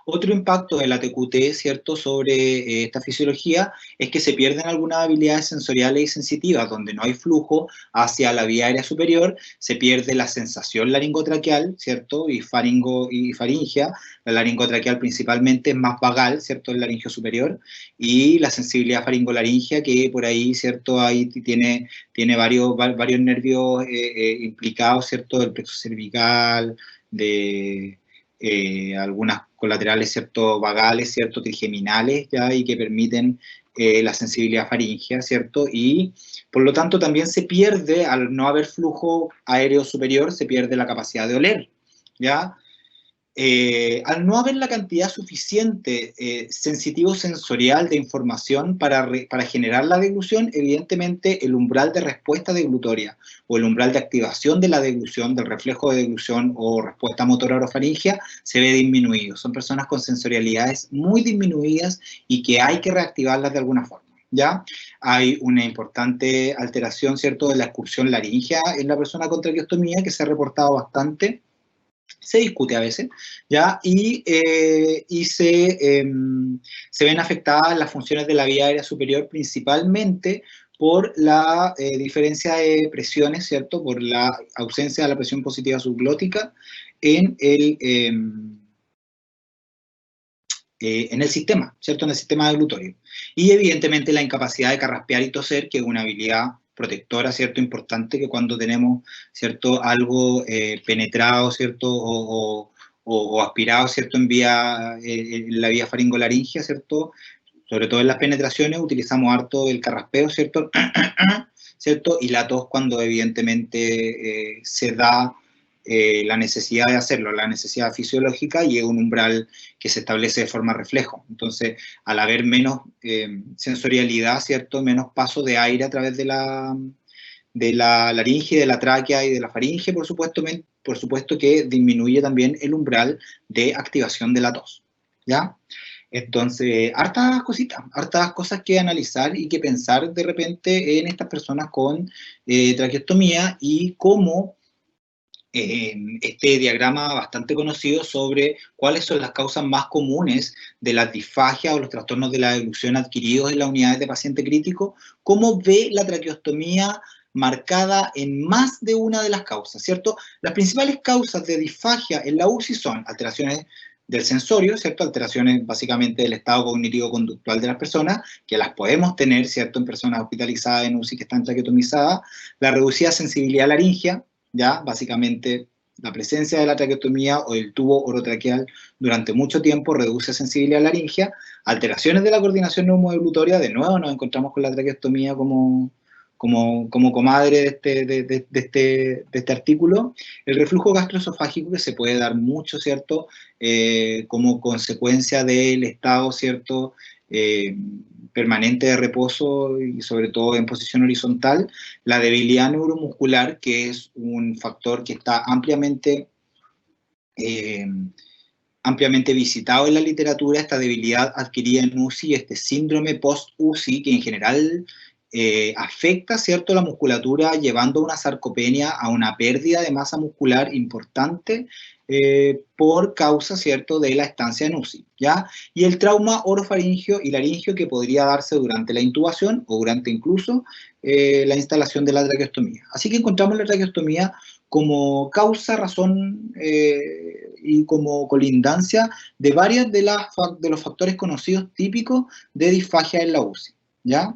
S3: Otro impacto de la TQT, ¿cierto?, sobre esta fisiología es que se pierden algunas habilidades sensoriales y sensitivas, donde no hay flujo hacia la vía aérea superior, se pierde la sensación laringotraqueal, ¿cierto?, y faringea. La laringotraqueal principalmente es más vagal, ¿cierto?, el laringio superior, y la sensibilidad faringolaringea, que por ahí, ¿cierto?, ahí tiene varios nervios implicados, ¿cierto?, del plexo cervical, de algunas colaterales, ¿cierto?, vagales, ¿cierto?, trigeminales, ¿ya? Y que permiten la sensibilidad faríngea, ¿cierto? Y por lo tanto también se pierde, al no haber flujo aéreo superior, se pierde la capacidad de oler, ¿ya? Al no haber la cantidad suficiente sensitivo-sensorial de información para generar la deglución, evidentemente el umbral de respuesta deglutoria o el umbral de activación de la deglución, del reflejo de deglución o respuesta motora orofaringea, se ve disminuido. Son personas con sensorialidades muy disminuidas y que hay que reactivarlas de alguna forma. ¿Ya? Hay una importante alteración, ¿cierto?, de la excursión laríngea en la persona con traqueostomía que se ha reportado bastante. Se discute a veces, ¿ya? Y se ven afectadas las funciones de la vía aérea superior principalmente por la diferencia de presiones, ¿cierto? Por la ausencia de la presión positiva subglótica en el sistema, ¿cierto? En el sistema deglutorio. Y evidentemente la incapacidad de carraspear y toser, que es una habilidad protectora, ¿cierto?, importante, que cuando tenemos, ¿cierto?, algo penetrado, ¿cierto?, o aspirado, ¿cierto?, en la vía faringolaringea, ¿cierto?, sobre todo en las penetraciones, utilizamos harto el carraspeo, ¿cierto?, ¿cierto?, y la tos cuando evidentemente se da la necesidad de hacerlo, la necesidad fisiológica, y es un umbral que se establece de forma reflejo. Entonces, al haber menos sensorialidad, ¿cierto?, menos paso de aire a través de la laringe, de la tráquea y de la faringe, por supuesto que disminuye también el umbral de activación de la tos, ¿ya? Entonces, hartas cositas, hartas cosas que analizar y que pensar de repente en estas personas con traqueostomía, y cómo este diagrama bastante conocido sobre cuáles son las causas más comunes de las disfagias o los trastornos de la deglución adquiridos en las unidades de paciente crítico, cómo ve la traqueostomía marcada en más de una de las causas, ¿cierto? Las principales causas de disfagia en la UCI son alteraciones del sensorio, ¿cierto? Alteraciones básicamente del estado cognitivo-conductual de las personas, que las podemos tener, ¿cierto?, en personas hospitalizadas en UCI que están traqueotomizadas. La reducida sensibilidad laríngea, ¿ya? Básicamente la presencia de la traqueotomía o del tubo orotraqueal durante mucho tiempo reduce sensibilidad laríngea. Alteraciones de la coordinación neumodeglutoria, de nuevo nos encontramos con la traqueostomía como comadre de este artículo. El reflujo gastroesofágico, que se puede dar mucho, ¿cierto?, como consecuencia del estado, ¿cierto?, permanente de reposo y sobre todo en posición horizontal, la debilidad neuromuscular, que es un factor que está ampliamente visitado en la literatura, esta debilidad adquirida en UCI, este síndrome post-UCI, que en general afecta, ¿cierto?, la musculatura, llevando a una sarcopenia, a una pérdida de masa muscular importante por causa, ¿cierto?, de la estancia en UCI, ¿ya? Y el trauma orofaringio y laringio, que podría darse durante la intubación o durante incluso la instalación de la traqueostomía. Así que encontramos la traqueostomía como causa, razón y como colindancia de varios de los factores conocidos típicos de disfagia en la UCI, ¿ya?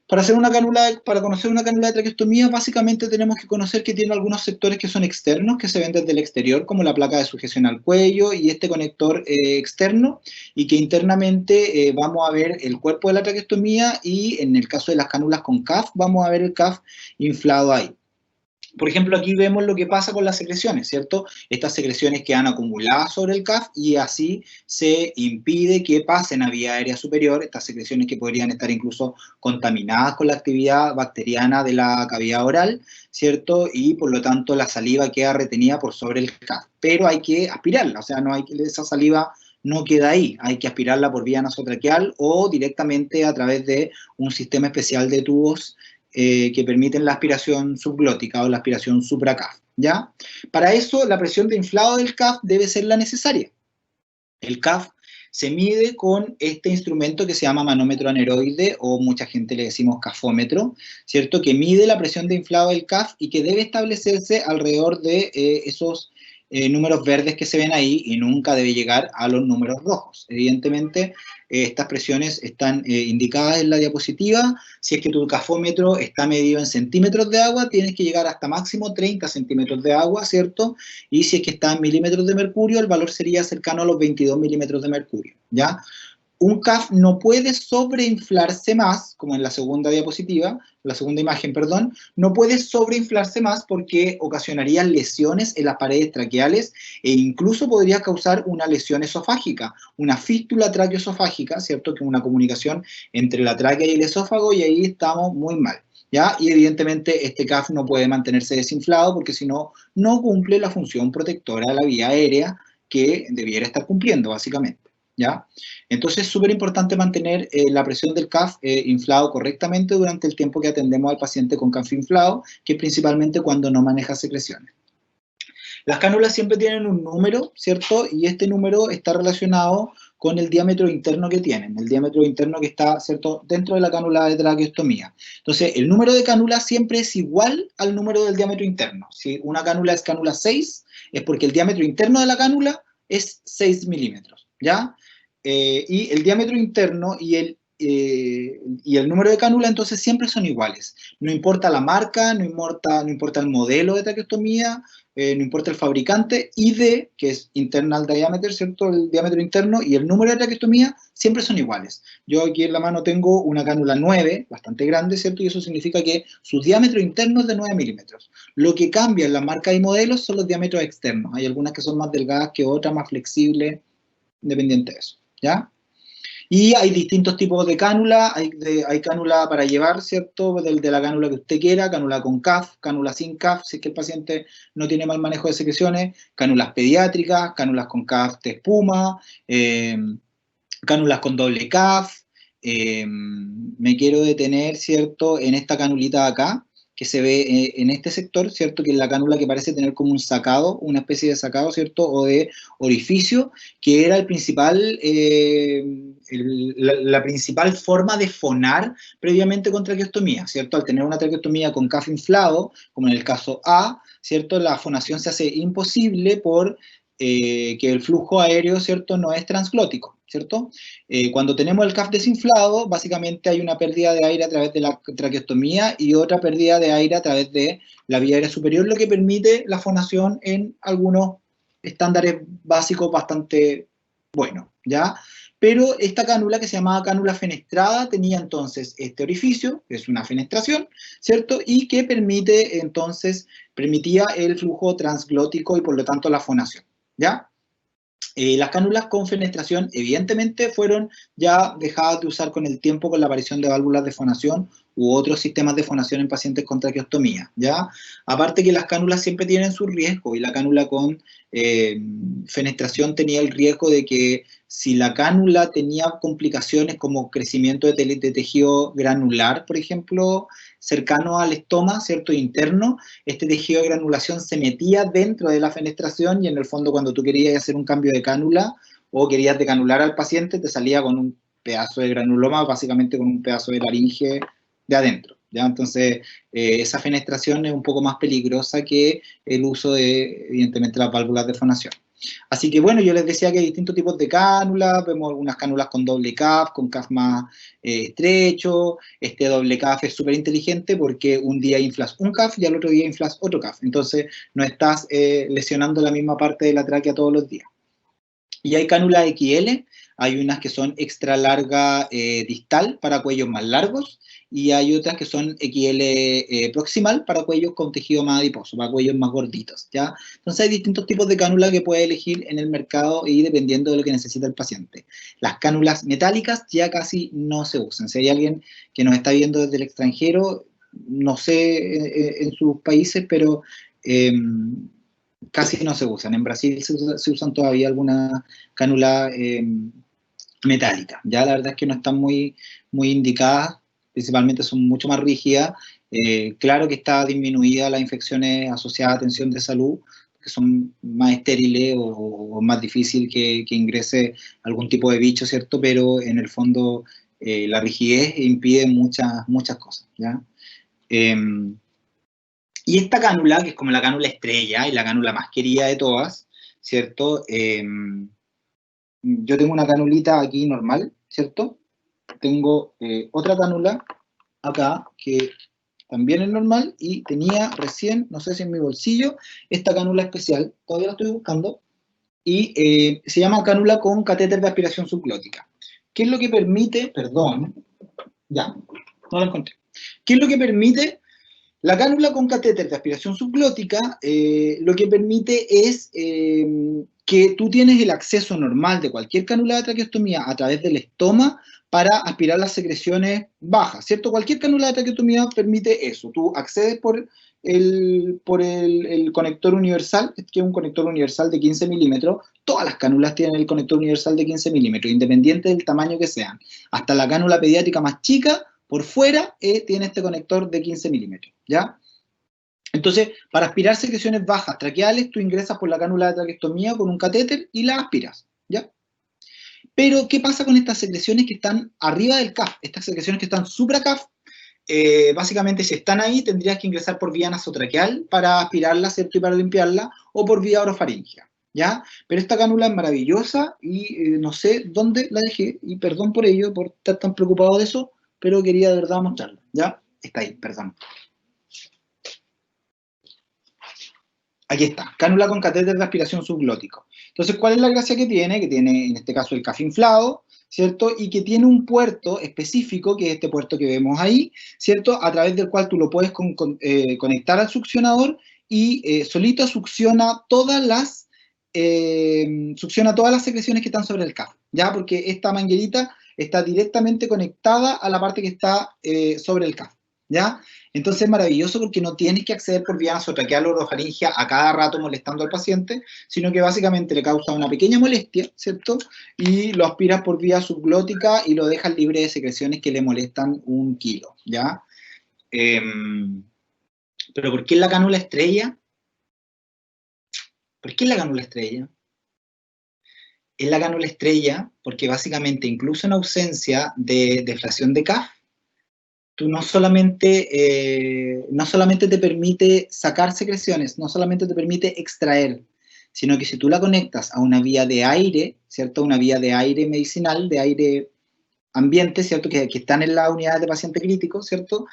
S3: Para conocer una cánula de traqueostomía, básicamente tenemos que conocer que tiene algunos sectores que son externos, que se ven desde el exterior, como la placa de sujeción al cuello y este conector externo, y que internamente vamos a ver el cuerpo de la traqueostomía, y en el caso de las cánulas con CAF, vamos a ver el CAF inflado ahí. Por ejemplo, aquí vemos lo que pasa con las secreciones, ¿cierto? Estas secreciones quedan acumuladas sobre el CAF y así se impide que pasen a vía aérea superior, estas secreciones que podrían estar incluso contaminadas con la actividad bacteriana de la cavidad oral, ¿cierto? Y por lo tanto la saliva queda retenida por sobre el CAF. Pero hay que aspirarla, o sea, no hay que, esa saliva no queda ahí, hay que aspirarla por vía nasotraqueal o directamente a través de un sistema especial de tubos que permiten la aspiración subglótica o la aspiración supra-CAF, ¿ya? Para eso, la presión de inflado del CAF debe ser la necesaria. El CAF se mide con este instrumento que se llama manómetro aneroide, o mucha gente le decimos cafómetro, ¿cierto? Que mide la presión de inflado del CAF y que debe establecerse alrededor de esos números verdes que se ven ahí, y nunca debe llegar a los números rojos. Evidentemente, estas presiones están indicadas en la diapositiva. Si es que tu cafómetro está medido en centímetros de agua, tienes que llegar hasta máximo 30 centímetros de agua, ¿cierto? Y si es que está en milímetros de mercurio, el valor sería cercano a los 22 milímetros de mercurio, ¿ya? Un CAF no puede sobreinflarse más, como en la segunda diapositiva, la segunda imagen, perdón, no puede sobreinflarse más porque ocasionaría lesiones en las paredes traqueales e incluso podría causar una lesión esofágica, una fístula traqueoesofágica, ¿cierto? Que es una comunicación entre la tráquea y el esófago, y ahí estamos muy mal, ¿ya? Y evidentemente este CAF no puede mantenerse desinflado porque si no, no cumple la función protectora de la vía aérea que debiera estar cumpliendo, básicamente, ¿ya? Entonces es súper importante mantener la presión del CAF inflado correctamente durante el tiempo que atendemos al paciente con CAF inflado, que es principalmente cuando no maneja secreciones. Las cánulas siempre tienen un número, ¿cierto? Y este número está relacionado con el diámetro interno que tienen, el diámetro interno que está, ¿cierto?, dentro de la cánula de traqueostomía. Entonces, el número de cánula siempre es igual al número del diámetro interno. Si una cánula es cánula 6, es porque el diámetro interno de la cánula es 6 milímetros, ¿ya? Y el diámetro interno y el número de cánula entonces siempre son iguales. No importa la marca, no importa el modelo de traqueostomía, no importa el fabricante, ID, que es internal diameter, ¿cierto? El diámetro interno, y el número de traqueostomía siempre son iguales. Yo aquí en la mano tengo una cánula 9, bastante grande, ¿cierto? Y eso significa que su diámetro interno es de 9 milímetros. Lo que cambia en la marca y modelos son los diámetros externos. Hay algunas que son más delgadas que otras, más flexibles, independiente de eso, ¿ya? Y hay distintos tipos de cánula, hay cánula para llevar, ¿cierto? De la cánula que usted quiera, cánula con CAF, cánula sin CAF, si es que el paciente no tiene mal manejo de secreciones, cánulas pediátricas, cánulas con CAF de espuma, cánulas con doble CAF. Me quiero detener, ¿cierto?, en esta canulita de acá, que se ve en este sector, ¿cierto?, que es la cánula que parece tener como un sacado, una especie de sacado, ¿cierto?, o de orificio, que era el principal, la principal forma de fonar previamente con traqueostomía, ¿cierto? Al tener una traqueostomía con CAF inflado, como en el caso A, ¿cierto?, la fonación se hace imposible por que el flujo aéreo, ¿cierto?, no es transglótico, ¿cierto? Cuando tenemos el CAF desinflado, básicamente hay una pérdida de aire a través de la traqueostomía y otra pérdida de aire a través de la vía aérea superior, lo que permite la fonación en algunos estándares básicos bastante buenos, ¿ya? Pero esta cánula, que se llamaba cánula fenestrada, tenía entonces este orificio, que es una fenestración, ¿cierto? Y que permitía el flujo transglótico y por lo tanto la fonación, ¿ya?
S4: Las cánulas con fenestración evidentemente fueron ya dejadas de usar con el tiempo con la aparición de válvulas de fonación u otros sistemas de fonación en pacientes con traqueostomía, ¿ya? Aparte que las cánulas siempre tienen su riesgo, y la cánula con fenestración tenía el riesgo de que si la cánula tenía complicaciones como crecimiento de tejido granular, por ejemplo, cercano al estoma, ¿cierto?, interno, este tejido de granulación se metía dentro de la fenestración, y en el fondo cuando tú querías hacer un cambio de cánula o querías decanular al paciente, te salía con un pedazo de granuloma, básicamente con un pedazo de laringe de adentro, ¿ya? Entonces, esa fenestración es un poco más peligrosa que el uso de, evidentemente, las válvulas de fonación. Así que bueno, yo les decía que hay distintos tipos de cánulas, vemos algunas cánulas con doble CAF, con CAF más estrecho. Este doble CAF es súper inteligente porque un día inflas un CAF y al otro día inflas otro CAF, entonces no estás lesionando la misma parte de la tráquea todos los días. Y hay cánulas XL, hay unas que son extra larga distal para cuellos más largos, y hay otras que son XL proximal para cuellos con tejido más adiposo, para cuellos más gorditos, ¿ya? Entonces hay distintos tipos de cánula que puedes elegir en el mercado y dependiendo de lo que necesita el paciente. Las cánulas metálicas ya casi no se usan. Si hay alguien que nos está viendo desde el extranjero, no sé en sus países, pero casi no se usan. En Brasil se usan todavía algunas cánulas metálicas. Ya la verdad es que no están muy indicadas, principalmente son mucho más rígidas. Claro que está disminuida las infecciones asociadas a atención de salud, que son más estériles o más difícil que ingrese algún tipo de bicho, ¿cierto? Pero en el fondo la rigidez impide muchas cosas, ¿ya? Y esta cánula, que es como la cánula estrella y la cánula más querida de todas, ¿cierto? Yo tengo una canulita aquí normal, ¿cierto? Tengo otra cánula acá que también es normal, y tenía recién, no sé si en mi bolsillo, esta cánula especial, todavía la estoy buscando, y se llama cánula con catéter de aspiración subglótica. ¿Qué es lo que permite? Perdón, ya, no la encontré. ¿Qué es lo que permite? La cánula con catéter de aspiración subglótica lo que permite es que tú tienes el acceso normal de cualquier cánula de traqueostomía a través del estoma para aspirar las secreciones bajas, ¿cierto? Cualquier cánula de traqueostomía permite eso. Tú accedes por el conector universal, que es un conector universal de 15 milímetros. Todas las cánulas tienen el conector universal de 15 milímetros, independiente del tamaño que sean. Hasta la cánula pediátrica más chica, por fuera, tiene este conector de 15 milímetros, ¿ya? Entonces, para aspirar secreciones bajas traqueales, tú ingresas por la cánula de traqueostomía con un catéter y la aspiras, ¿ya? Pero, ¿qué pasa con estas secreciones que están arriba del CAF? Estas secreciones que están supra-CAF, básicamente, si están ahí, tendrías que ingresar por vía nasotraqueal para aspirarla, ¿cierto? Y para limpiarla, o por vía orofaringea, ¿ya? Pero esta cánula es maravillosa y no sé dónde la dejé, y perdón por ello, por estar tan preocupado de eso, pero quería de verdad mostrarla, ¿ya? Está ahí, perdón. Aquí está, cánula con catéter de aspiración subglótico. Entonces, ¿cuál es la gracia que tiene? Que tiene, en este caso, el CAF inflado, ¿cierto? Y que tiene un puerto específico, que es este puerto que vemos ahí, ¿cierto? A través del cual tú lo puedes conectar al succionador y solito succiona todas las secreciones que están sobre el CAF, ¿ya? Porque esta manguerita está directamente conectada a la parte que está sobre el CAF, ¿ya? Entonces es maravilloso porque no tienes que acceder por vía nasotraqueal o orofaringea a cada rato molestando al paciente, sino que básicamente le causa una pequeña molestia, ¿cierto? Y lo aspiras por vía subglótica y lo dejas libre de secreciones que le molestan 1 kilo, ¿ya? Pero ¿por qué la cánula estrella? ¿Por qué la cánula estrella? Es la cánula estrella porque básicamente, incluso en ausencia de deflación de CAF, tú no solamente te permite sacar secreciones, no solamente te permite extraer, sino que si tú la conectas a una vía de aire, ¿cierto? Una vía de aire medicinal, de aire ambiente, ¿cierto? Que están en las unidades de paciente crítico, ¿cierto?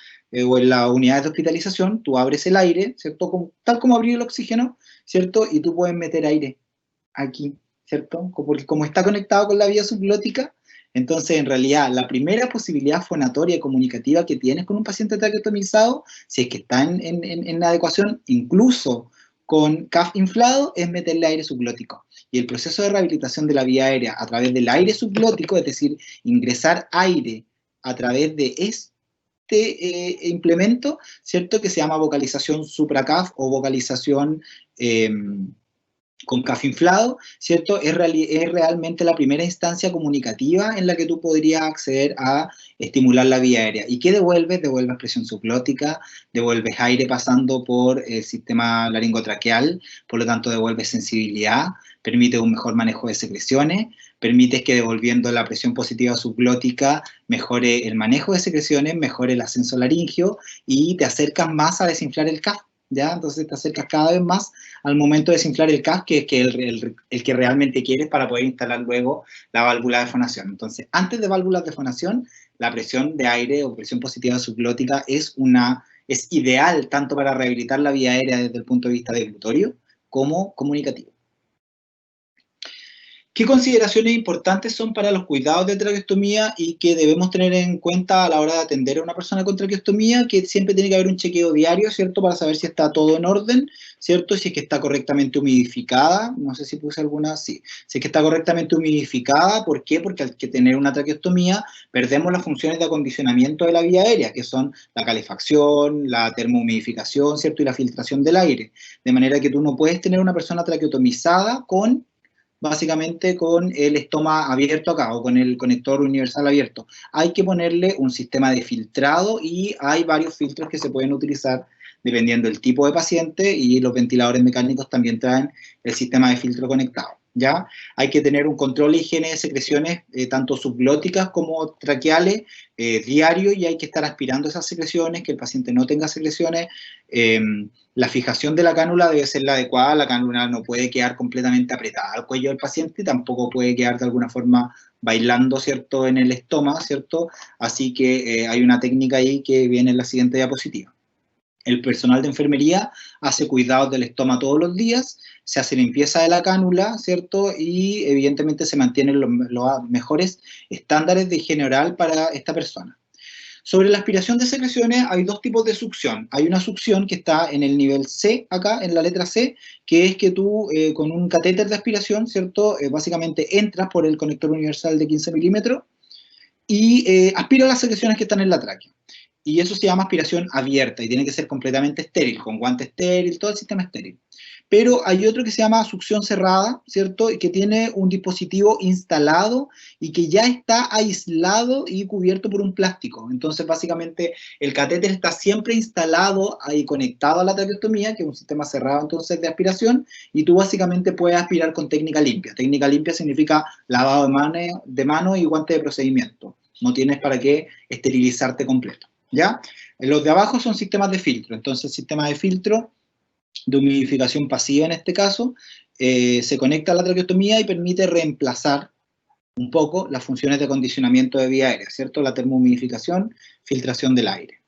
S4: O en las unidades de hospitalización, tú abres el aire, ¿cierto? Tal como abrir el oxígeno, ¿cierto? Y tú puedes meter aire aquí, ¿cierto? Porque como está conectado con la vía subglótica, entonces, en realidad, la primera posibilidad fonatoria y comunicativa que tienes con un paciente traqueotomizado, si es que está en adecuación, incluso con CAF inflado, es meterle aire subglótico. y el proceso de rehabilitación de la vía aérea a través del aire subglótico, es decir, ingresar aire a través de implemento, ¿cierto? Que se llama vocalización supra-CAF o vocalización con CAF inflado, ¿cierto? Es realmente la primera instancia comunicativa en la que tú podrías acceder a estimular la vía aérea. ¿Y qué devuelves? Devuelves presión subglótica, devuelves aire pasando por el sistema laringotraqueal, por lo tanto devuelves sensibilidad, permite un mejor manejo de secreciones, permites que devolviendo la presión positiva subglótica mejore el manejo de secreciones, mejore el ascenso laringio y te acercas más a desinflar el CAF. ¿Ya? Entonces te acercas cada vez más al momento de desinflar el CAF, que es el que realmente quieres para poder instalar luego la válvula de fonación. Entonces, antes de válvulas de fonación, la presión de aire o presión positiva subglótica es ideal tanto para rehabilitar la vía aérea desde el punto de vista deglutorio como comunicativo. ¿Qué consideraciones importantes son para los cuidados de traqueostomía y que debemos tener en cuenta a la hora de atender a una persona con traqueostomía? Que siempre tiene que haber un chequeo diario, ¿cierto? Para saber si está todo en orden, ¿cierto? Si es que está correctamente humidificada, no sé si puse alguna, sí. Si es que está correctamente humidificada, ¿por qué? Porque al que tener una traqueostomía perdemos las funciones de acondicionamiento de la vía aérea, que son la calefacción, la termohumidificación, ¿cierto? Y la filtración del aire. De manera que tú no puedes tener una persona traqueotomizada básicamente con el estoma abierto acá o con el conector universal abierto. Hay que ponerle un sistema de filtrado y hay varios filtros que se pueden utilizar dependiendo del tipo de paciente y los ventiladores mecánicos también traen el sistema de filtro conectado. ¿Ya? Hay que tener un control de higiene de secreciones, tanto subglóticas como traqueales, diario, y hay que estar aspirando esas secreciones, que el paciente no tenga secreciones. La fijación de la cánula debe ser la adecuada, la cánula no puede quedar completamente apretada al cuello del paciente, tampoco puede quedar de alguna forma bailando, ¿cierto?, en el estómago, ¿cierto? Así que hay una técnica ahí que viene en la siguiente diapositiva. El personal de enfermería hace cuidados del estómago todos los días, se hace limpieza de la cánula, ¿cierto? Y evidentemente se mantienen los mejores estándares de higiene oral para esta persona. Sobre la aspiración de secreciones hay dos tipos de succión. Hay una succión que está en el nivel C, acá en la letra C, que es que tú con un catéter de aspiración, ¿cierto? Básicamente entras por el conector universal de 15 milímetros y aspiras las secreciones que están en la tráquea. Y eso se llama aspiración abierta y tiene que ser completamente estéril, con guante estéril, todo el sistema estéril. Pero hay otro que se llama succión cerrada, ¿cierto? Y que tiene un dispositivo instalado y que ya está aislado y cubierto por un plástico. Entonces, básicamente, el catéter está siempre instalado ahí conectado a la traqueostomía, que es un sistema cerrado entonces de aspiración, y tú básicamente puedes aspirar con técnica limpia. Técnica limpia significa lavado de mano y guante de procedimiento. No tienes para qué esterilizarte completo. ¿Ya? Los de abajo son sistemas de filtro, entonces sistemas de filtro de humidificación pasiva en este caso, se conecta a la traqueostomía y permite reemplazar un poco las funciones de acondicionamiento de vía aérea, ¿cierto? La termohumidificación, filtración del aire.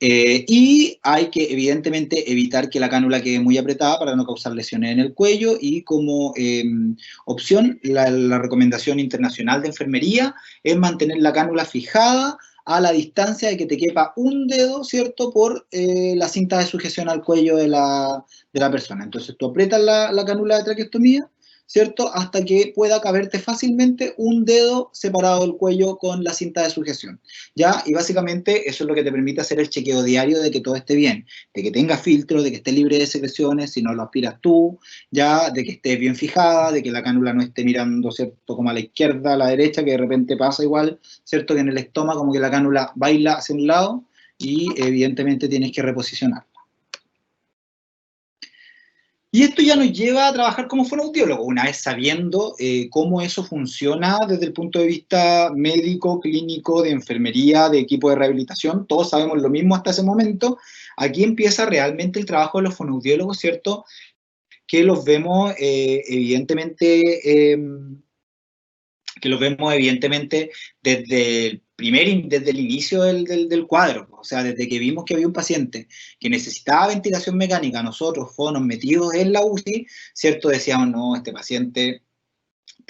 S4: Y hay que evidentemente evitar que la cánula quede muy apretada para no causar lesiones en el cuello y como opción la recomendación internacional de enfermería es mantener la cánula fijada a la distancia de que te quepa un dedo, ¿cierto?, por la cinta de sujeción al cuello de la persona. Entonces tú aprietas la cánula de traqueostomía, ¿cierto?, hasta que pueda caberte fácilmente un dedo separado del cuello con la cinta de sujeción, ¿ya? Y básicamente eso es lo que te permite hacer el chequeo diario de que todo esté bien, de que tenga filtro, de que esté libre de secreciones, si no lo aspiras tú, ¿ya? De que esté bien fijada, de que la cánula no esté mirando, ¿cierto?, como a la izquierda, a la derecha, que de repente pasa igual, ¿cierto?, que en el estómago como que la cánula baila hacia un lado y evidentemente tienes que reposicionar. Y esto ya nos lleva a trabajar como fonoaudiólogo, una vez sabiendo cómo eso funciona desde el punto de vista médico, clínico, de enfermería, de equipo de rehabilitación, todos sabemos lo mismo hasta ese momento. Aquí empieza realmente el trabajo de los fonoaudiólogos, ¿cierto? Que los vemos evidentemente desde el inicio del cuadro, o sea, desde que vimos que había un paciente que necesitaba ventilación mecánica, nosotros, fonos metidos en la UCI, ¿cierto? Decíamos, no, este paciente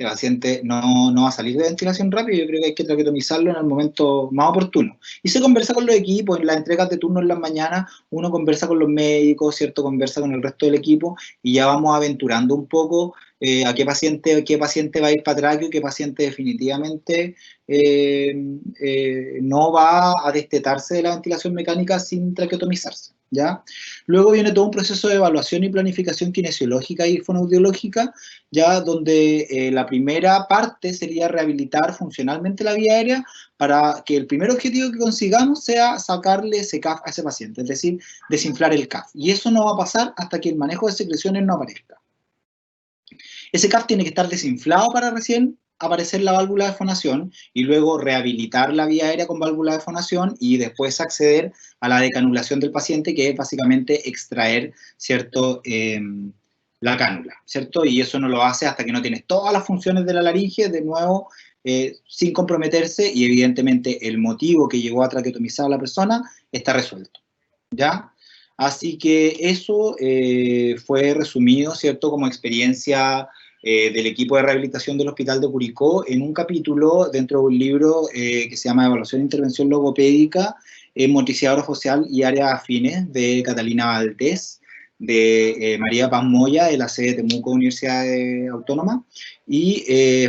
S4: este paciente no va a salir de ventilación rápida, yo creo que hay que traquetomizarlo en el momento más oportuno. Y se conversa con los equipos, en las entregas de turno en las mañanas, uno conversa con los médicos, ¿cierto? Conversa con el resto del equipo y ya vamos aventurando un poco a qué paciente va a ir para tráqueo y qué paciente definitivamente no va a destetarse de la ventilación mecánica sin traqueotomizarse, ¿ya? Luego viene todo un proceso de evaluación y planificación kinesiológica y fonoaudiológica, ya donde la primera parte sería rehabilitar funcionalmente la vía aérea para que el primer objetivo que consigamos sea sacarle ese CAF a ese paciente, es decir, desinflar el CAF. Y eso no va a pasar hasta que el manejo de secreciones no aparezca. Ese CAF tiene que estar desinflado para recién aparecer la válvula de fonación y luego rehabilitar la vía aérea con válvula de fonación y después acceder a la decanulación del paciente, que es básicamente extraer, ¿cierto?, la cánula, ¿cierto? Y eso no lo hace hasta que no tienes todas las funciones de la laringe, de nuevo, sin comprometerse, y evidentemente el motivo que llevó a traqueotomizar a la persona está resuelto, ¿ya? Así que eso fue resumido, ¿cierto?, como experiencia del equipo de rehabilitación del Hospital de Curicó en un capítulo dentro de un libro que se llama Evaluación e Intervención Logopédica en motricidad orofacial y áreas afines, de Catalina Valdés, de María Paz Moya, de la sede de Temuco Universidad Autónoma, y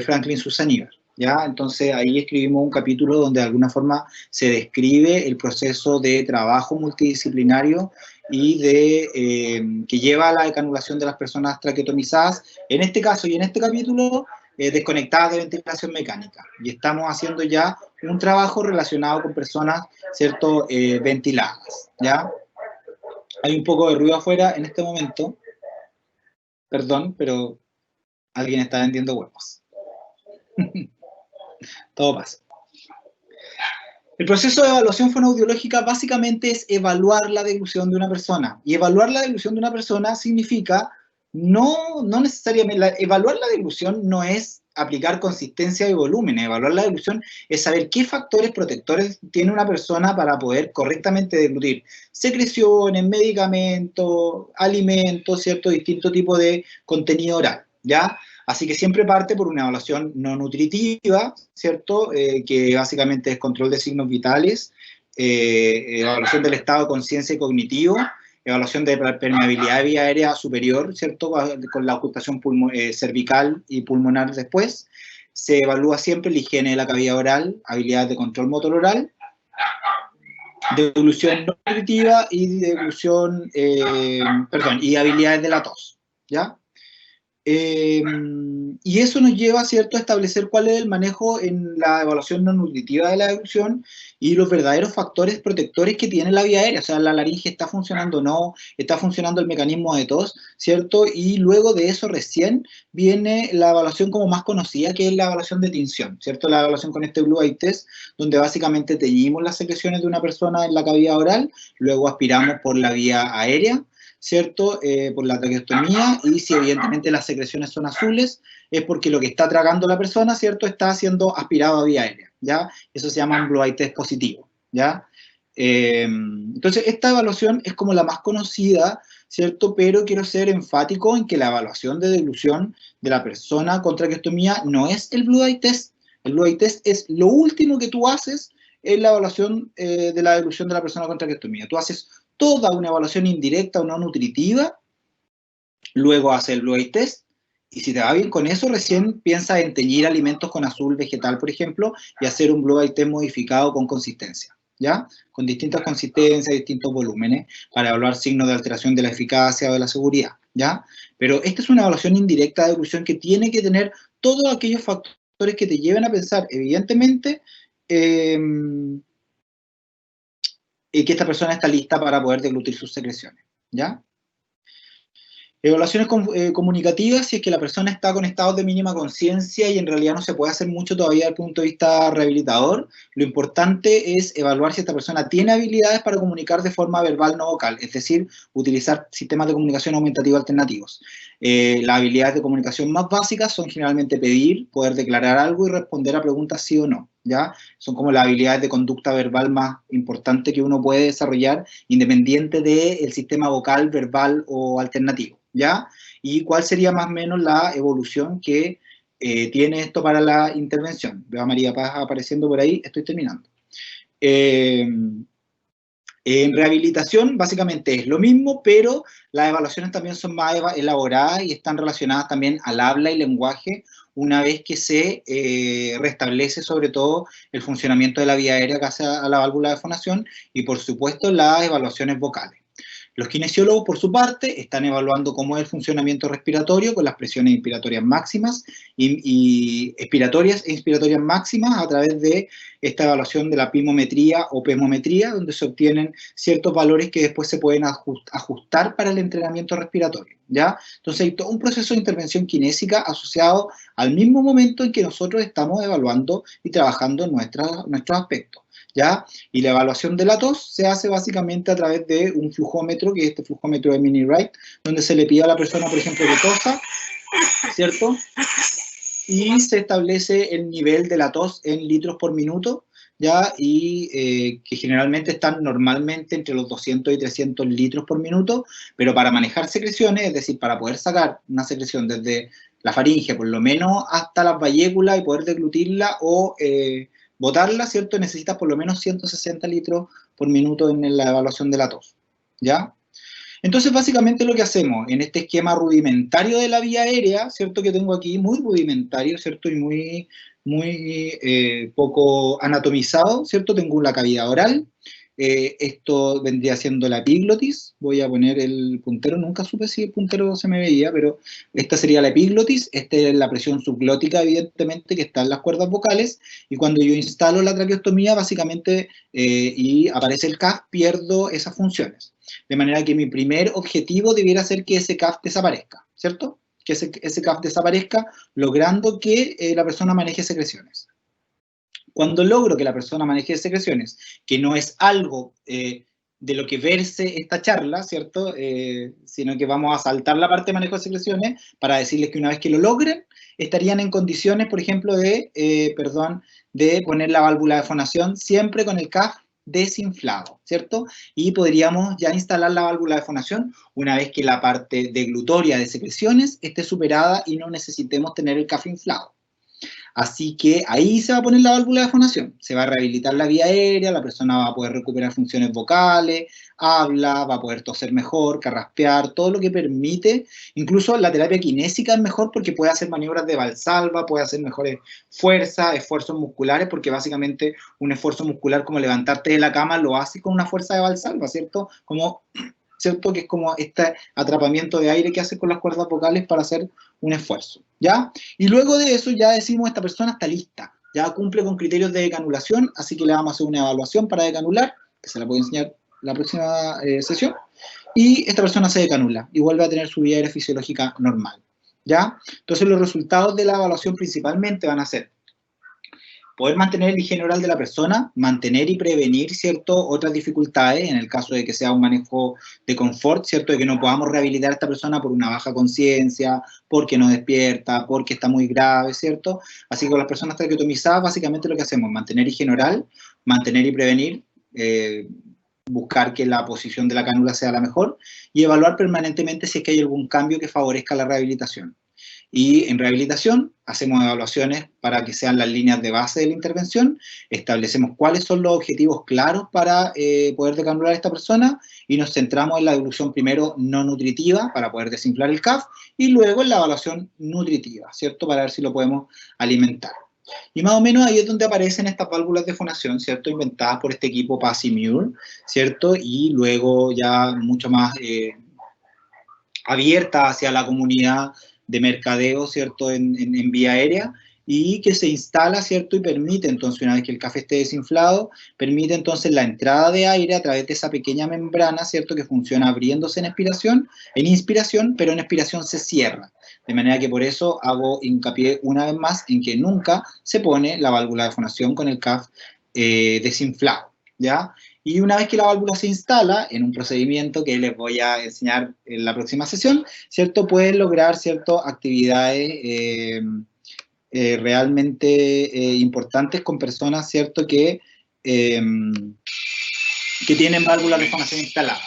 S4: Franklin Susanívar. ¿Ya? Entonces ahí escribimos un capítulo donde de alguna forma se describe el proceso de trabajo multidisciplinario y que lleva a la decanulación de las personas traqueotomizadas, en este caso y en este capítulo, desconectadas de ventilación mecánica. Y estamos haciendo ya un trabajo relacionado con personas, ¿cierto?, ventiladas, ¿ya? Hay un poco de ruido afuera en este momento, perdón, pero alguien está vendiendo huevos. Todo pasa. El proceso de evaluación fonoaudiológica básicamente es evaluar la deglución de una persona. Y evaluar la deglución de una persona significa no necesariamente, evaluar la deglución no es aplicar consistencia y volumen. Evaluar la deglución es saber qué factores protectores tiene una persona para poder correctamente deglutir. Secreciones, medicamentos, alimentos, ¿cierto? Distinto tipo de contenido oral, ¿ya? Así que siempre parte por una evaluación no nutritiva, ¿cierto? Que básicamente es control de signos vitales, evaluación del estado de conciencia y cognitivo, evaluación de permeabilidad de vía aérea superior, ¿cierto? Con la ocultación cervical y pulmonar después. Se evalúa siempre la higiene de la cavidad oral, habilidades de control motor oral, deglución no nutritiva y deglución, y habilidades de la tos, ¿ya? Y eso nos lleva, ¿cierto?, a establecer cuál es el manejo en la evaluación no nutritiva de la deglución y los verdaderos factores protectores que tiene la vía aérea, o sea, la laringe está funcionando o no, está funcionando el mecanismo de tos, ¿cierto? Y luego de eso recién viene la evaluación como más conocida, que es la evaluación de tinción, ¿cierto? La evaluación con este Blue Eye Test, donde básicamente teñimos las secreciones de una persona en la cavidad oral, luego aspiramos por la vía aérea, ¿cierto? Por la traqueostomía, y si evidentemente las secreciones son azules, es porque lo que está tragando la persona, ¿cierto?, está siendo aspirado a vía aérea, ¿ya? Eso se llama un Blue Eye Test positivo, ¿ya? Entonces, esta evaluación es como la más conocida, ¿cierto? Pero quiero ser enfático en que la evaluación de deglución de la persona con traqueostomía no es el Blue Eye Test. El Blue Eye Test es lo último que tú haces en la evaluación de la deglución de la persona con traqueostomía. Tú haces toda una evaluación indirecta o no nutritiva, luego hace el Blue Eye Test, y si te va bien con eso, recién piensa en teñir alimentos con azul vegetal, por ejemplo, y hacer un Blue Eye Test modificado con consistencia, ¿ya? Con distintas consistencias, distintos volúmenes, para evaluar signos de alteración de la eficacia o de la seguridad, ¿ya? Pero esta es una evaluación indirecta de deglución que tiene que tener todos aquellos factores que te lleven a pensar, evidentemente, y que esta persona está lista para poder deglutir sus secreciones, ¿ya? Evaluaciones comunicativas, si es que la persona está con estados de mínima conciencia y en realidad no se puede hacer mucho todavía desde el punto de vista rehabilitador. Lo importante es evaluar si esta persona tiene habilidades para comunicar de forma verbal no vocal, es decir, utilizar sistemas de comunicación aumentativa alternativos. Las habilidades de comunicación más básicas son generalmente pedir, poder declarar algo y responder a preguntas sí o no, ¿ya? Son como las habilidades de conducta verbal más importantes que uno puede desarrollar independiente del sistema vocal, verbal o alternativo, ¿ya? Y cuál sería más o menos la evolución que tiene esto para la intervención. Veo a María Paz apareciendo por ahí, estoy terminando. En rehabilitación básicamente es lo mismo, pero las evaluaciones también son más elaboradas y están relacionadas también al habla y lenguaje una vez que se restablece sobre todo el funcionamiento de la vía aérea gracias a la válvula de fonación y por supuesto las evaluaciones vocales. Los kinesiólogos, por su parte, están evaluando cómo es el funcionamiento respiratorio con las presiones inspiratorias máximas y expiratorias e inspiratorias máximas a través de esta evaluación de la pimometría o pemometría, donde se obtienen ciertos valores que después se pueden ajustar para el entrenamiento respiratorio, ¿ya? Entonces hay todo un proceso de intervención kinésica asociado al mismo momento en que nosotros estamos evaluando y trabajando nuestros aspectos, ¿ya? Y la evaluación de la tos se hace básicamente a través de un flujómetro, que es este flujómetro de Mini-Wright, donde se le pide a la persona, por ejemplo, que tosa, ¿cierto? Y se establece el nivel de la tos en litros por minuto, ¿ya? Y que generalmente están normalmente entre los 200 y 300 litros por minuto, pero para manejar secreciones, es decir, para poder sacar una secreción desde la faringe, por lo menos hasta las valléculas y poder deglutirla o botarla, ¿cierto? Necesitas por lo menos 160 litros por minuto en la evaluación de la tos, ¿ya? Entonces, básicamente lo que hacemos en este esquema rudimentario de la vía aérea, ¿cierto? Que tengo aquí, muy rudimentario, ¿cierto? Y muy poco anatomizado, ¿cierto? Tengo la cavidad oral, esto vendría siendo la epiglotis, voy a poner el puntero, nunca supe si el puntero se me veía, pero esta sería la epiglotis, esta es la presión subglótica, evidentemente, que está en las cuerdas vocales, y cuando yo instalo la traqueostomía, básicamente, y aparece el CAF, pierdo esas funciones. De manera que mi primer objetivo debiera ser que ese CAF desaparezca, ¿cierto? Que ese CAF desaparezca, logrando que la persona maneje secreciones. Cuando logro que la persona maneje secreciones, que no es algo de lo que verse esta charla, ¿cierto? Sino que vamos a saltar la parte de manejo de secreciones para decirles que una vez que lo logren, estarían en condiciones, por ejemplo, de poner la válvula de fonación siempre con el CAF desinflado, ¿cierto? Y podríamos ya instalar la válvula de fonación una vez que la parte deglutoria de secreciones esté superada y no necesitemos tener el CAF inflado. Así que ahí se va a poner la válvula de fonación, se va a rehabilitar la vía aérea, la persona va a poder recuperar funciones vocales, habla, va a poder toser mejor, carraspear, todo lo que permite. Incluso la terapia kinésica es mejor porque puede hacer maniobras de valsalva, puede hacer mejores fuerzas, esfuerzos musculares, porque básicamente un esfuerzo muscular como levantarte de la cama lo hace con una fuerza de valsalva, ¿cierto? ¿Cierto? Que es como este atrapamiento de aire que hace con las cuerdas vocales para hacer un esfuerzo, ¿ya? Y luego de eso ya decimos, esta persona está lista, ya cumple con criterios de decanulación, así que le vamos a hacer una evaluación para decanular, que se la voy a enseñar la próxima sesión, y esta persona se decanula y vuelve a tener su vida aérea fisiológica normal, ¿ya? Entonces los resultados de la evaluación principalmente van a ser poder mantener el higiene oral de la persona, mantener y prevenir, ¿cierto?, otras dificultades, en el caso de que sea un manejo de confort, ¿cierto?, de que no podamos rehabilitar a esta persona por una baja conciencia, porque no despierta, porque está muy grave, ¿cierto? Así que con las personas traqueotomizadas, básicamente lo que hacemos es mantener higiene oral, mantener y prevenir, buscar que la posición de la cánula sea la mejor y evaluar permanentemente si es que hay algún cambio que favorezca la rehabilitación. Y en rehabilitación hacemos evaluaciones para que sean las líneas de base de la intervención, establecemos cuáles son los objetivos claros para poder decanular a esta persona y nos centramos en la devolución primero no nutritiva para poder desinflar el CAF y luego en la evaluación nutritiva, ¿cierto? Para ver si lo podemos alimentar. Y más o menos ahí es donde aparecen estas válvulas de fonación, ¿cierto? Inventadas por este equipo Paz y Muir, ¿cierto? Y luego ya mucho más abierta hacia la comunidad de mercadeo, ¿cierto?, en vía aérea, y que se instala, ¿cierto?, y permite, entonces, una vez que el CAF esté desinflado, permite entonces la entrada de aire a través de esa pequeña membrana, ¿cierto?, que funciona abriéndose en inspiración, pero en expiración se cierra. De manera que por eso hago hincapié una vez más en que nunca se pone la válvula de fonación con el CAF desinflado, ¿ya? Y una vez que la válvula se instala, en un procedimiento que les voy a enseñar en la próxima sesión, ¿cierto? Pueden lograr, ¿cierto?, actividades realmente importantes con personas, ¿cierto?, que tienen válvulas de fonación instaladas.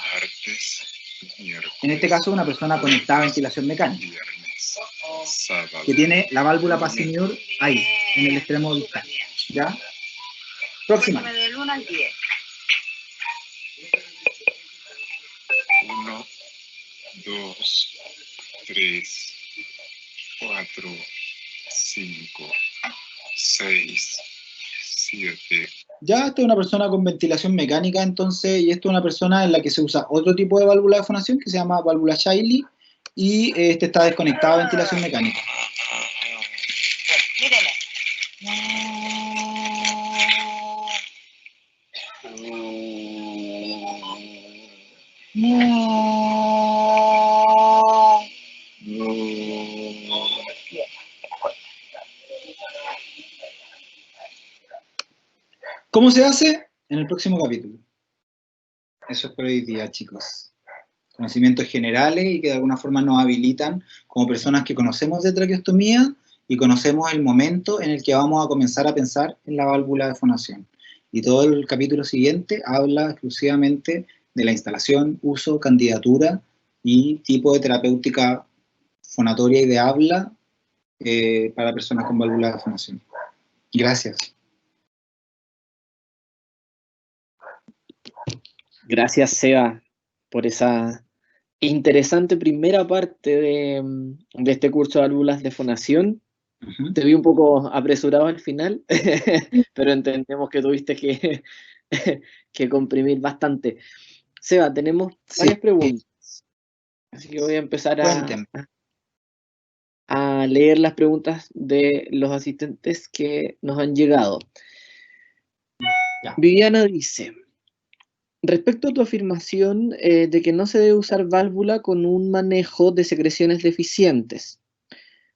S4: En este caso, una persona conectada a ventilación mecánica. que tiene la válvula Passiniur ahí, en el extremo distal. ¿Ya? Próxima.
S5: Del 1 al 10.
S6: 1, 2, 3, 4, 5, 6, 7.
S4: Ya, esta es una persona con ventilación mecánica, entonces, y esto es una persona en la que se usa otro tipo de válvula de fonación que se llama válvula Shiley, y este está desconectado de ventilación mecánica.
S5: Míreme.
S4: ¿Cómo se hace? En el próximo capítulo. Eso es por hoy día, chicos. Conocimientos generales y que de alguna forma nos habilitan como personas que conocemos de traqueostomía y conocemos el momento en el que vamos a comenzar a pensar en la válvula de fonación. Y todo el capítulo siguiente habla exclusivamente de la instalación, uso, candidatura y tipo de terapéutica fonatoria y de habla para personas con válvula de fonación. Gracias.
S2: Gracias, Seba, por esa interesante primera parte de este curso de válvulas de fonación. Te vi un poco apresurado al final, pero entendemos que tuviste que comprimir bastante. Seba, tenemos varias preguntas, así que voy a empezar a leer las preguntas de los asistentes que nos han llegado.
S4: Ya.
S2: Viviana dice: respecto a tu afirmación de que no se debe usar válvula con un manejo de secreciones deficientes,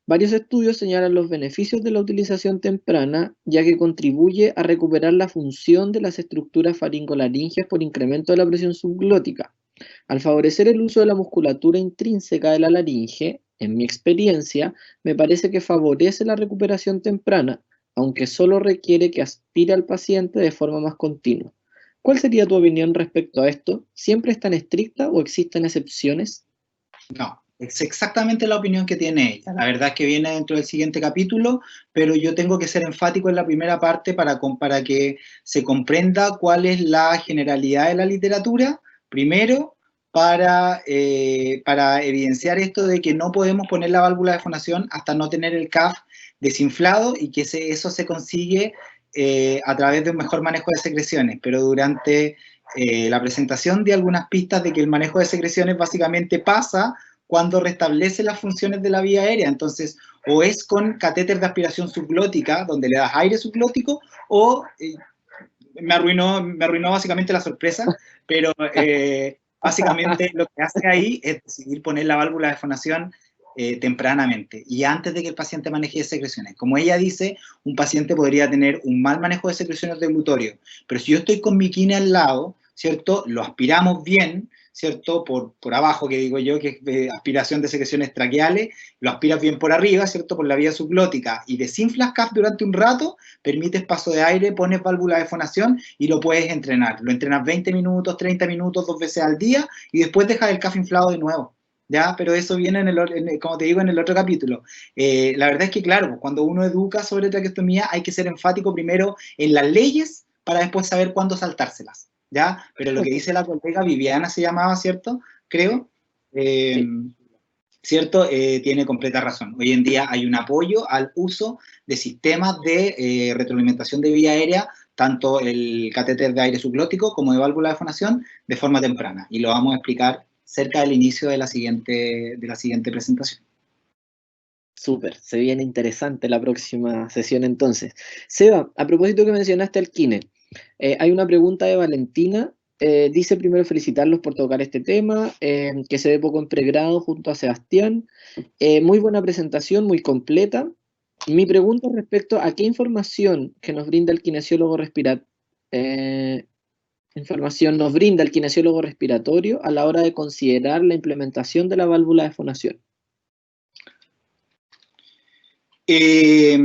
S2: varios estudios señalan los beneficios de la utilización temprana, ya que contribuye a recuperar la función de las estructuras faringolaringeas por incremento de la presión subglótica. Al favorecer el uso de la musculatura intrínseca de la laringe, en mi experiencia, me parece que favorece la recuperación temprana, aunque solo requiere que aspire al paciente de forma más continua. ¿Cuál sería tu opinión respecto a esto? ¿Siempre es tan estricta o existen excepciones?
S4: No, es exactamente la opinión que tiene ella. La verdad es que viene dentro del siguiente capítulo, pero yo tengo que ser enfático en la primera parte para que se comprenda cuál es la generalidad de la literatura, primero, para evidenciar esto de que no podemos poner la válvula de fonación hasta no tener el CAF desinflado y que eso se consigue a través de un mejor manejo de secreciones, pero durante la presentación di algunas pistas de que el manejo de secreciones básicamente pasa cuando restablece las funciones de la vía aérea. Entonces, o es con catéter de aspiración subglótica, donde le das aire subglótico, o me arruinó básicamente la sorpresa, pero básicamente lo que hace ahí es decidir poner la válvula de fonación tempranamente y antes de que el paciente maneje secreciones. Como ella dice, un paciente podría tener un mal manejo de secreciones de glutorio, pero si yo estoy con mi kine al lado, ¿cierto? Lo aspiramos bien, ¿cierto? Por abajo, que digo yo, que es aspiración de secreciones traqueales, lo aspiras bien por arriba, ¿cierto? Por la vía subglótica, y desinflas CAF durante un rato, permites paso de aire, pones válvula de fonación y lo puedes entrenar. Lo entrenas 20 minutos, 30 minutos, 2 veces al día, y después dejas el CAF inflado de nuevo. ¿Ya? Pero eso viene, como te digo, en el otro capítulo. La verdad es que, claro, cuando uno educa sobre traqueostomía hay que ser enfático primero en las leyes para después saber cuándo saltárselas, ¿ya? Pero lo que dice la colega Viviana se llamaba, ¿cierto? Creo. Sí. ¿Cierto? Tiene completa razón. Hoy en día hay un apoyo al uso de sistemas de retroalimentación de vía aérea, tanto el catéter de aire subglótico como de válvula de fonación, de forma temprana. Y lo vamos a explicar cerca del inicio de la siguiente presentación.
S2: Súper, se viene interesante la próxima sesión entonces. Seba, a propósito que mencionaste al kine, hay una pregunta de Valentina. Dice primero felicitarlos por tocar este tema, que se ve poco en pregrado junto a Sebastián. Muy buena presentación, muy completa. Mi pregunta es respecto a qué información que nos brinda el kinesiólogo respiratorio a la hora de considerar la implementación de la válvula de fonación.
S4: Es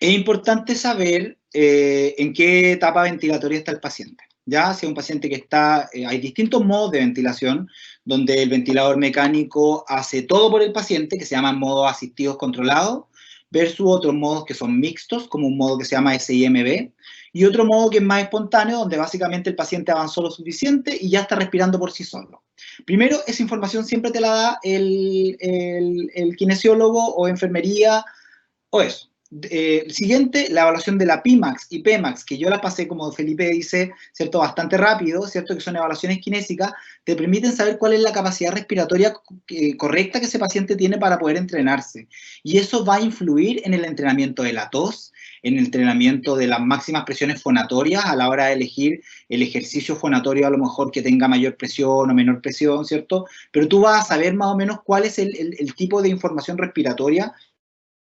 S4: importante saber en qué etapa ventilatoria está el paciente, ya, si es un paciente que está, hay distintos modos de ventilación, donde el ventilador mecánico hace todo por el paciente, que se llaman modos asistidos controlados, versus otros modos que son mixtos, como un modo que se llama SIMB, y otro modo que es más espontáneo, donde básicamente el paciente avanzó lo suficiente y ya está respirando por sí solo. Primero, esa información siempre te la da el kinesiólogo o enfermería o eso. Siguiente, la evaluación de la PIMAX y PEMAX, que yo la pasé, como Felipe dice, ¿cierto? Bastante rápido, ¿cierto? Que son evaluaciones kinésicas, te permiten saber cuál es la capacidad respiratoria correcta que ese paciente tiene para poder entrenarse. Y eso va a influir en el entrenamiento de la tos, en el entrenamiento de las máximas presiones fonatorias a la hora de elegir el ejercicio fonatorio a lo mejor que tenga mayor presión o menor presión, ¿cierto? Pero tú vas a saber más o menos cuál es el tipo de información respiratoria,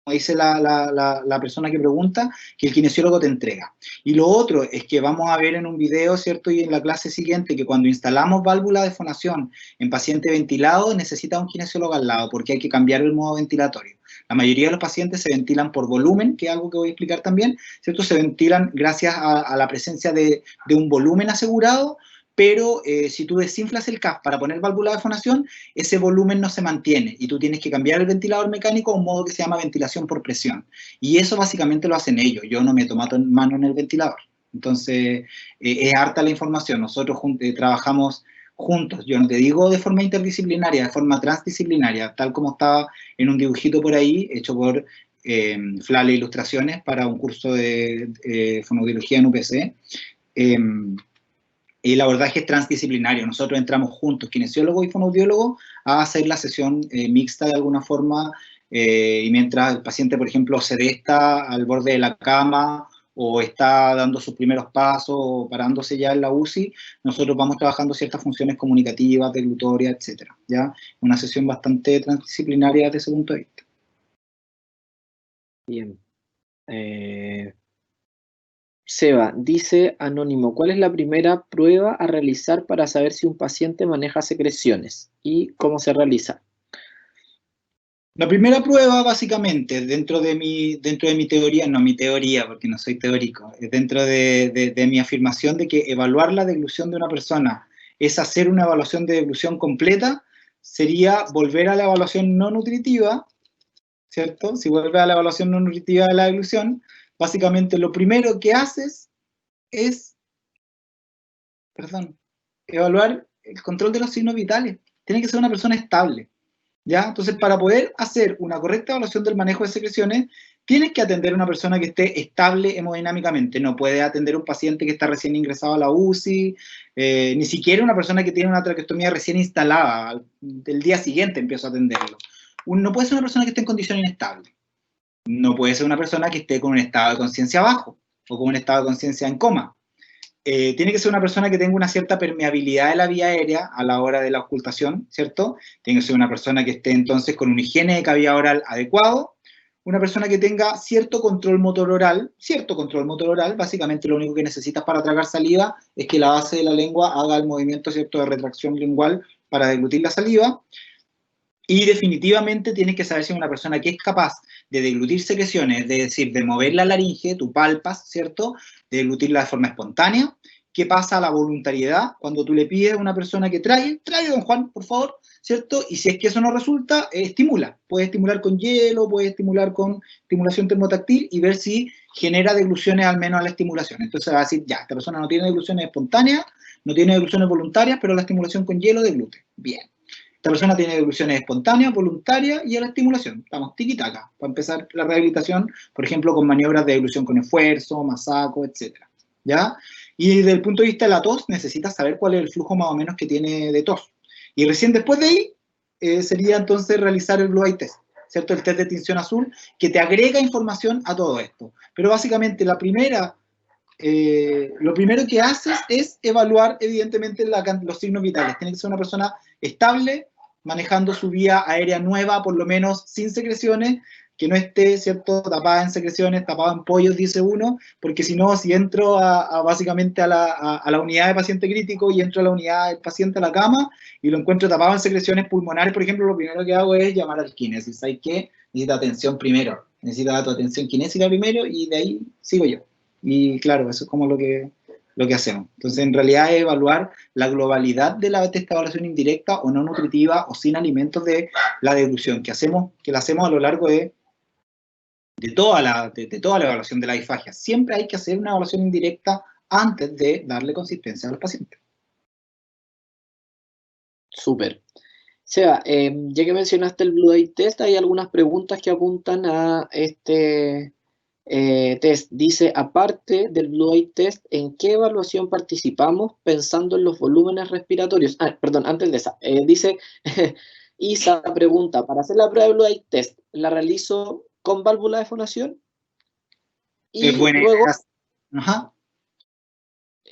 S4: como dice la persona que pregunta, que el kinesiólogo te entrega. Y lo otro es que vamos a ver en un video, ¿cierto? Y en la clase siguiente, que cuando instalamos válvula de fonación en paciente ventilado, necesita un kinesiólogo al lado, porque hay que cambiar el modo ventilatorio. La mayoría de los pacientes se ventilan por volumen, que es algo que voy a explicar también, ¿cierto? Se ventilan gracias a la presencia de un volumen asegurado, pero si tú desinflas el CAF para poner válvula de fonación, ese volumen no se mantiene y tú tienes que cambiar el ventilador mecánico a un modo que se llama ventilación por presión. Y eso básicamente lo hacen ellos, yo no me tomo mano en el ventilador. Entonces, es harta la información, nosotros trabajamos juntos, yo no te digo de forma interdisciplinaria, de forma transdisciplinaria, tal como estaba en un dibujito por ahí, hecho por Flale Ilustraciones para un curso de fonoaudiología en UPC. El abordaje es transdisciplinario, nosotros entramos juntos, kinesiólogo y fonoaudiólogo, a hacer la sesión mixta de alguna forma, y mientras el paciente, por ejemplo, se está al borde de la cama, o está dando sus primeros pasos, o parándose ya en la UCI, nosotros vamos trabajando ciertas funciones comunicativas, deglutorias, etc. ¿Ya? Una sesión bastante transdisciplinaria desde ese punto de vista.
S2: Bien. Seba, dice Anónimo, ¿cuál es la primera prueba a realizar para saber si un paciente maneja secreciones? ¿Y cómo se realiza?
S4: La primera prueba, básicamente, dentro de mi teoría, no mi teoría, porque no soy teórico, dentro de mi afirmación de que evaluar la deglución de una persona es hacer una evaluación de deglución completa, sería volver a la evaluación no nutritiva, ¿cierto? Si vuelves a la evaluación no nutritiva de la deglución, básicamente lo primero que haces es, evaluar el control de los signos vitales. Tiene que ser una persona estable, ¿ya? Entonces, para poder hacer una correcta evaluación del manejo de secreciones, tienes que atender a una persona que esté estable hemodinámicamente. No puedes atender a un paciente que está recién ingresado a la UCI, ni siquiera una persona que tiene una traqueostomía recién instalada. El día siguiente empiezo a atenderlo. No puede ser una persona que esté en condición inestable. No puede ser una persona que esté con un estado de conciencia bajo o con un estado de conciencia en coma. Tiene que ser una persona que tenga una cierta permeabilidad de la vía aérea a la hora de la auscultación, ¿cierto? Tiene que ser una persona que esté entonces con una higiene de cavidad oral adecuado, una persona que tenga cierto control motor oral, básicamente lo único que necesitas para tragar saliva es que la base de la lengua haga el movimiento, ¿cierto?, de retracción lingual para deglutir la saliva. Y definitivamente tienes que saber si es una persona que es capaz de deglutir secreciones, es decir, de mover la laringe, tú palpas, ¿cierto?, de deglutirla de forma espontánea. ¿Qué pasa a la voluntariedad? Cuando tú le pides a una persona que trague, don Juan, por favor, ¿cierto? Y si es que eso no resulta, estimula. Puedes estimular con hielo, puedes estimular con estimulación termotáctil y ver si genera degluciones al menos a la estimulación. Entonces va a decir, ya, esta persona no tiene degluciones espontáneas, no tiene degluciones voluntarias, pero la estimulación con hielo deglute. Bien. Esta persona tiene degluciones espontáneas, voluntarias y a la estimulación. Estamos tiquitaca para empezar la rehabilitación, por ejemplo, con maniobras de deglución con esfuerzo, masaco, etc. ¿Ya? Y desde el punto de vista de la tos, necesitas saber cuál es el flujo más o menos que tiene de tos. Y recién después de ahí, sería entonces realizar el Blue Eye Test, ¿cierto? El test de tinción azul, que te agrega información a todo esto. Pero básicamente lo primero que haces es evaluar, evidentemente, los signos vitales. Tiene que ser una persona estable, manejando su vía aérea nueva, por lo menos sin secreciones, que no esté, ¿cierto?, tapada en secreciones, tapada en pollos, dice uno, porque si no, si entro básicamente a la unidad de paciente crítico y entro a la unidad del paciente a la cama y lo encuentro tapado en secreciones pulmonares, por ejemplo, lo primero que hago es llamar al kinesis. ¿Sabes qué? Necesita atención primero, necesita tu atención kinésica primero y de ahí sigo yo. Y claro, eso es como lo que lo que hacemos. Entonces, en realidad es evaluar la globalidad de la evaluación indirecta o no nutritiva o sin alimentos de la deglución, que la hacemos a lo largo de toda la evaluación de la disfagia. Siempre hay que hacer una evaluación indirecta antes de darle consistencia al paciente.
S2: Súper. Seba, ya que mencionaste el Blue Eye Test, hay algunas preguntas que apuntan a este test. Dice, aparte del Blue Eye Test, ¿en qué evaluación participamos pensando en los volúmenes respiratorios? Perdón, antes de esa. Dice, Isa pregunta, para hacer la prueba de Blue Eye Test, ¿la realizo con válvula de fonación? Y luego...
S4: Ajá.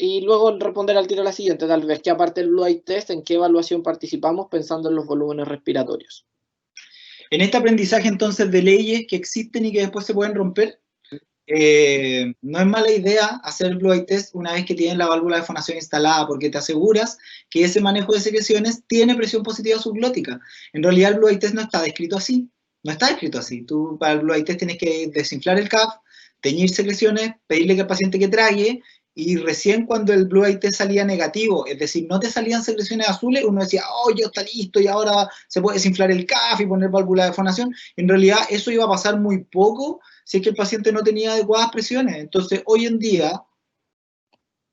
S2: Y luego responder al tiro a la siguiente, tal vez, que aparte del Blue Eye Test, ¿en qué evaluación participamos pensando en los volúmenes respiratorios?
S4: En este aprendizaje, entonces, de leyes que existen y que después se pueden romper, no es mala idea hacer el Blue Eye Test una vez que tienen la válvula de fonación instalada, porque te aseguras que ese manejo de secreciones tiene presión positiva subglótica. En realidad, el Blue Eye Test no está descrito así. No está descrito así. Tú, para el Blue Eye Test, tienes que desinflar el CAF, teñir secreciones, pedirle que el paciente que trague, y recién cuando el Blue Eye Test salía negativo, es decir, no te salían secreciones azules, uno decía, oh, ya está listo y ahora se puede desinflar el CAF y poner válvula de fonación. En realidad eso iba a pasar muy poco si es que el paciente no tenía adecuadas presiones. Entonces, hoy en día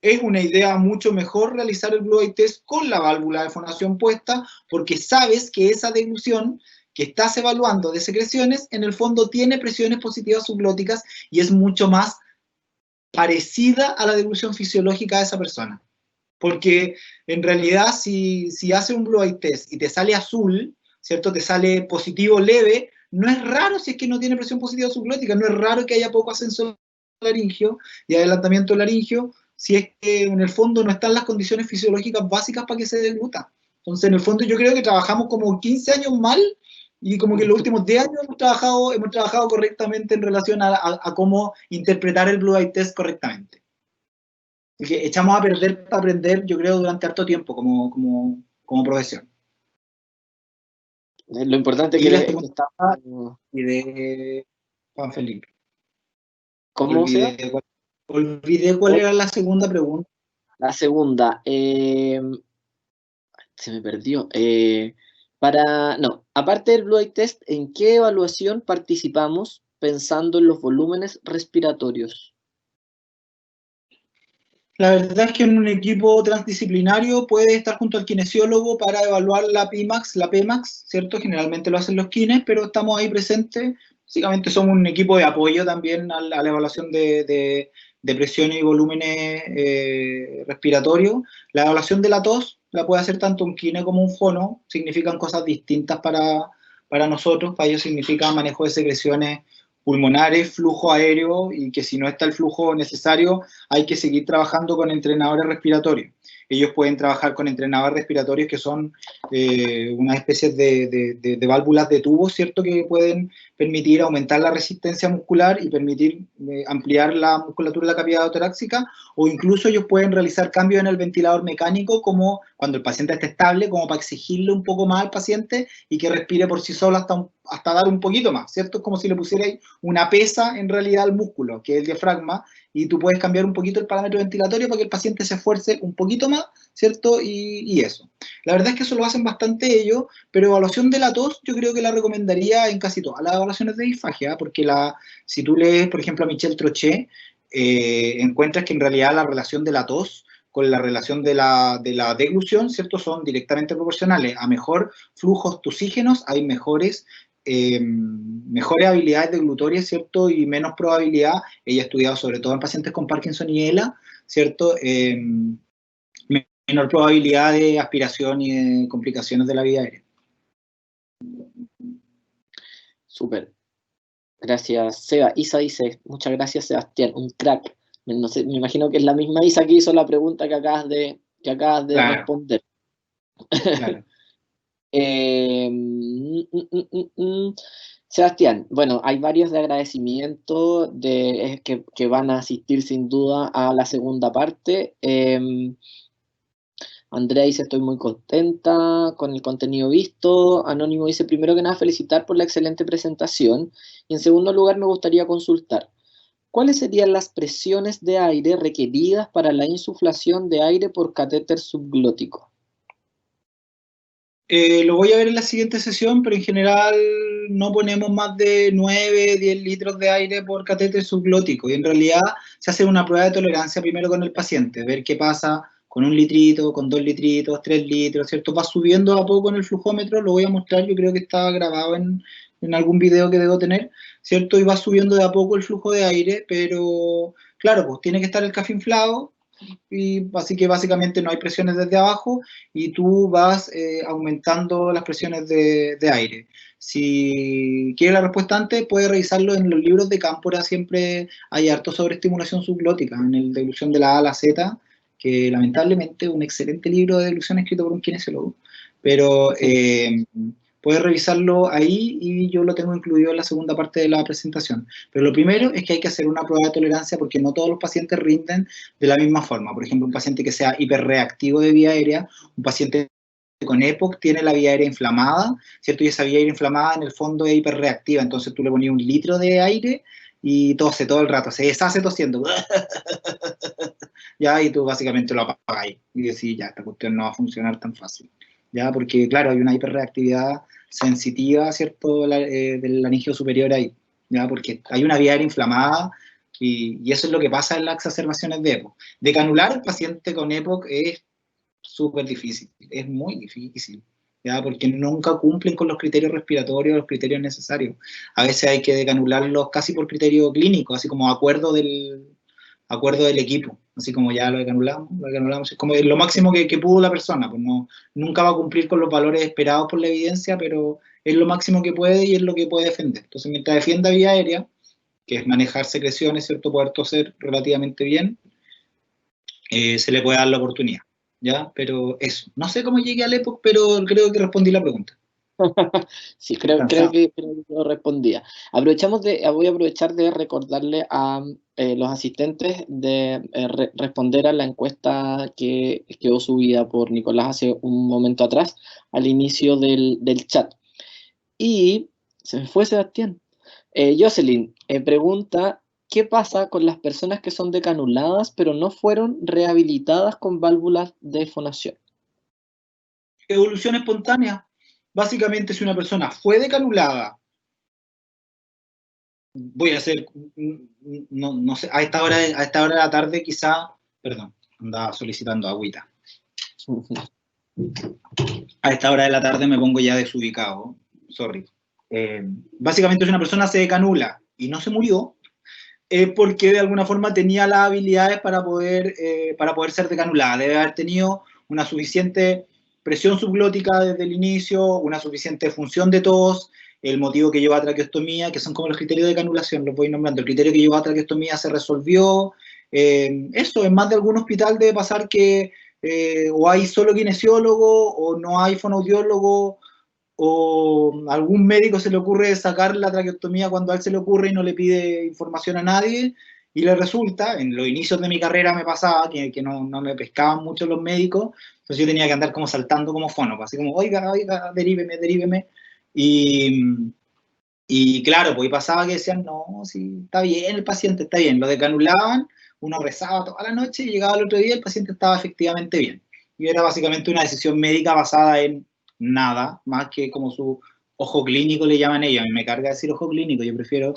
S4: es una idea mucho mejor realizar el Blue Eye Test con la válvula de fonación puesta, porque sabes que esa deglución que estás evaluando de secreciones, en el fondo tiene presiones positivas subglóticas y es mucho más parecida a la deglución fisiológica de esa persona. Porque en realidad si hace un Blue Eye Test y te sale azul, ¿cierto? Te sale positivo leve, no es raro si es que no tiene presión positiva subglótica, no es raro que haya poco ascenso laringio y adelantamiento laringio, si es que en el fondo no están las condiciones fisiológicas básicas para que se degluta. Entonces, en el fondo yo creo que trabajamos como 15 años mal y como que en los últimos 10 años hemos trabajado correctamente en relación a cómo interpretar el Blue Eye Test correctamente. Así que echamos a perder para aprender, yo creo, durante harto tiempo como profesión.
S2: Lo importante es
S4: y
S2: que
S4: estaba y de Juan Felipe.
S2: ¿Cómo
S4: olvidé cuál era la segunda pregunta.
S2: La segunda, se me perdió. Aparte del Blue Eye Test, ¿en qué evaluación participamos pensando en los volúmenes respiratorios?
S4: La verdad es que en un equipo transdisciplinario puedes estar junto al kinesiólogo para evaluar la PIMAX, la PEMAX, ¿cierto? Generalmente lo hacen los kines, pero estamos ahí presentes. Básicamente somos un equipo de apoyo también a la evaluación de presiones y volúmenes respiratorios. La evaluación de la tos la puede hacer tanto un kine como un fono, significan cosas distintas para nosotros, para ellos significa manejo de secreciones pulmonares, flujo aéreo, y que si no está el flujo necesario, hay que seguir trabajando con entrenadores respiratorios. Ellos pueden trabajar con entrenadores respiratorios que son unas especies de válvulas de tubo, ¿cierto?, que pueden permitir aumentar la resistencia muscular y permitir ampliar la musculatura de la cavidad torácica, o incluso ellos pueden realizar cambios en el ventilador mecánico, como cuando el paciente esté estable, como para exigirle un poco más al paciente y que respire por sí solo hasta dar un poquito más, ¿cierto? Es como si le pusierais una pesa en realidad al músculo, que es el diafragma, y tú puedes cambiar un poquito el parámetro ventilatorio para que el paciente se esfuerce un poquito más, ¿cierto? Y eso. La verdad es que eso lo hacen bastante ellos, pero evaluación de la tos yo creo que la recomendaría en casi todas las evaluaciones de disfagia, porque si tú lees, por ejemplo, a Michel Trochet, encuentras que en realidad la relación de la tos con la relación de la deglución, ¿cierto?, son directamente proporcionales. A mejor flujos tosígenos hay mejores habilidades deglutorias, ¿cierto?, y menos probabilidad. Ella ha estudiado sobre todo en pacientes con Parkinson y ELA, ¿cierto?, menor probabilidad de aspiración y de complicaciones de la vía aérea.
S2: Súper. Gracias, Seba. Isa dice, muchas gracias, Sebastián, un crack. No sé, me imagino que es la misma Isa que hizo la pregunta que acabas de claro. Responder. Claro. Sebastián, bueno, hay varios de agradecimiento que van a asistir sin duda a la segunda parte. Andrea dice, estoy muy contenta con el contenido visto. Anónimo dice, primero que nada, felicitar por la excelente presentación. Y en segundo lugar, me gustaría consultar, ¿cuáles serían las presiones de aire requeridas para la insuflación de aire por catéter subglótico?
S4: Lo voy a ver en la siguiente sesión, pero en general no ponemos más de 9, 10 litros de aire por catéter subglótico, y en realidad se hace una prueba de tolerancia primero con el paciente, ver qué pasa con 1 litrito, con 2 litritos, 3 litros, ¿cierto? Va subiendo a poco en el flujómetro, lo voy a mostrar, yo creo que está grabado en algún video que debo tener, ¿cierto? Y va subiendo de a poco el flujo de aire, pero claro, pues tiene que estar el café inflado, y así que básicamente no hay presiones desde abajo y tú vas aumentando las presiones de aire. Si quiere la respuesta antes, puede revisarlo en los libros de Cámpora, siempre hay harto sobre estimulación subglótica, en el de ilusión de la A a la Z, que lamentablemente es un excelente libro de ilusión escrito por un kinesiólogo, pero puedes revisarlo ahí y yo lo tengo incluido en la segunda parte de la presentación. Pero lo primero es que hay que hacer una prueba de tolerancia porque no todos los pacientes rinden de la misma forma. Por ejemplo, un paciente que sea hiperreactivo de vía aérea, un paciente con EPOC tiene la vía aérea inflamada, ¿cierto? Y esa vía aérea inflamada en el fondo es hiperreactiva, entonces tú le ponías 1 litro de aire y tose todo el rato, se deshace tosiendo. Ya, y tú básicamente lo apagas y decís, ya, esta cuestión no va a funcionar tan fácil. Ya, porque claro, hay una hiperreactividad sensitiva, ¿cierto?, del laringeo superior ahí, ¿ya? Porque hay una vía aérea inflamada y eso es lo que pasa en las exacerbaciones de EPOC. Decanular al paciente con EPOC es súper difícil, es muy difícil, ¿ya? Porque nunca cumplen con los criterios respiratorios, los criterios necesarios. A veces hay que decanularlos casi por criterio clínico, así como acuerdo del equipo, así como ya lo decanulamos, es como lo máximo que pudo la persona, pues no, nunca va a cumplir con los valores esperados por la evidencia, pero es lo máximo que puede y es lo que puede defender. Entonces, mientras defienda vía aérea, que es manejar secreciones, ¿cierto?, poder toser relativamente bien, se le puede dar la oportunidad, ¿ya? Pero eso, no sé cómo llegué al EPOC, pero creo que respondí la pregunta.
S2: Sí, creo que lo respondía. Voy a aprovechar de recordarle a los asistentes de responder a la encuesta que quedó subida por Nicolás hace un momento atrás, al inicio del chat. Y se me fue Sebastián. Jocelyn pregunta, ¿qué pasa con las personas que son decanuladas pero no fueron rehabilitadas con válvulas de fonación?
S4: Evolución espontánea. Básicamente, si una persona fue decanulada, voy a hacer, no sé, a esta hora de la tarde quizá, perdón, andaba solicitando agüita. A esta hora de la tarde me pongo ya desubicado, sorry. Básicamente, si una persona se decanula y no se murió, es porque de alguna forma tenía las habilidades para poder ser decanulada. Debe haber tenido una suficiente presión subglótica desde el inicio, una suficiente función de tos, el motivo que lleva a traqueostomía, que son como los criterios de canulación, los voy nombrando. El criterio que lleva a traqueostomía se resolvió. Eso, en más de algún hospital debe pasar que o hay solo kinesiólogo, o no hay fonoaudiólogo, o algún médico se le ocurre sacar la traqueostomía cuando a él se le ocurre y no le pide información a nadie, y le resulta, en los inicios de mi carrera me pasaba que no me pescaban mucho los médicos, entonces yo tenía que andar como saltando como fono, así como, oiga, deríveme, y claro, pues y pasaba que decían, no, sí, está bien, el paciente está bien, lo decanulaban, uno rezaba toda la noche y llegaba el otro día y el paciente estaba efectivamente bien. Y era básicamente una decisión médica basada en nada, más que como su ojo clínico le llaman ellos. A mí me carga decir ojo clínico, yo prefiero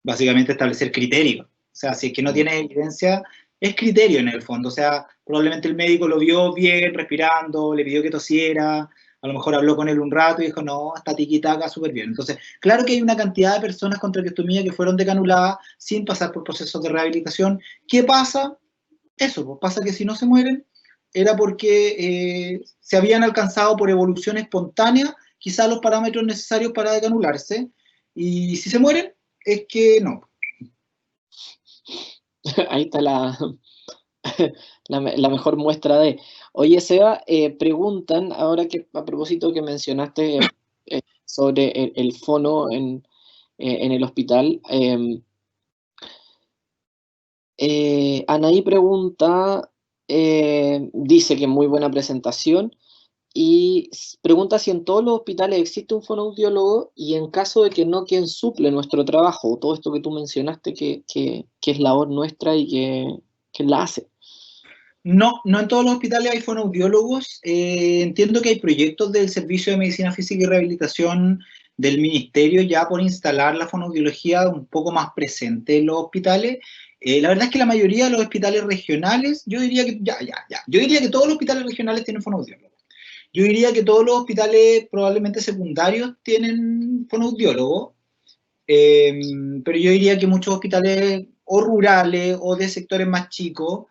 S4: básicamente establecer criterios. O sea, si es que no tiene evidencia, es criterio en el fondo. O sea, probablemente el médico lo vio bien, respirando, le pidió que tosiera, a lo mejor habló con él un rato y dijo, no, está tiquitaca, súper bien. Entonces, claro que hay una cantidad de personas con traqueostomía que fueron decanuladas sin pasar por procesos de rehabilitación. ¿Qué pasa? Eso, pues pasa que si no se mueren, era porque se habían alcanzado por evolución espontánea quizás los parámetros necesarios para decanularse, y si se mueren, es que no.
S2: Ahí está la mejor muestra de... Oye, Seba, preguntan, ahora que a propósito que mencionaste sobre el fono en el hospital, Anaí pregunta, dice que muy buena presentación, y pregunta si en todos los hospitales existe un fonoaudiólogo y en caso de que no, ¿quién suple nuestro trabajo? Todo esto que tú mencionaste que es labor nuestra y que la hace.
S4: No, no en todos los hospitales hay fonoaudiólogos. Entiendo que hay proyectos del Servicio de Medicina Física y Rehabilitación del Ministerio ya por instalar la fonoaudiología un poco más presente en los hospitales. La verdad es que la mayoría de los hospitales regionales, yo diría que yo diría que todos los hospitales regionales tienen fonoaudiólogos. Yo diría que todos los hospitales probablemente secundarios tienen fonoaudiólogos, pero yo diría que muchos hospitales o rurales o de sectores más chicos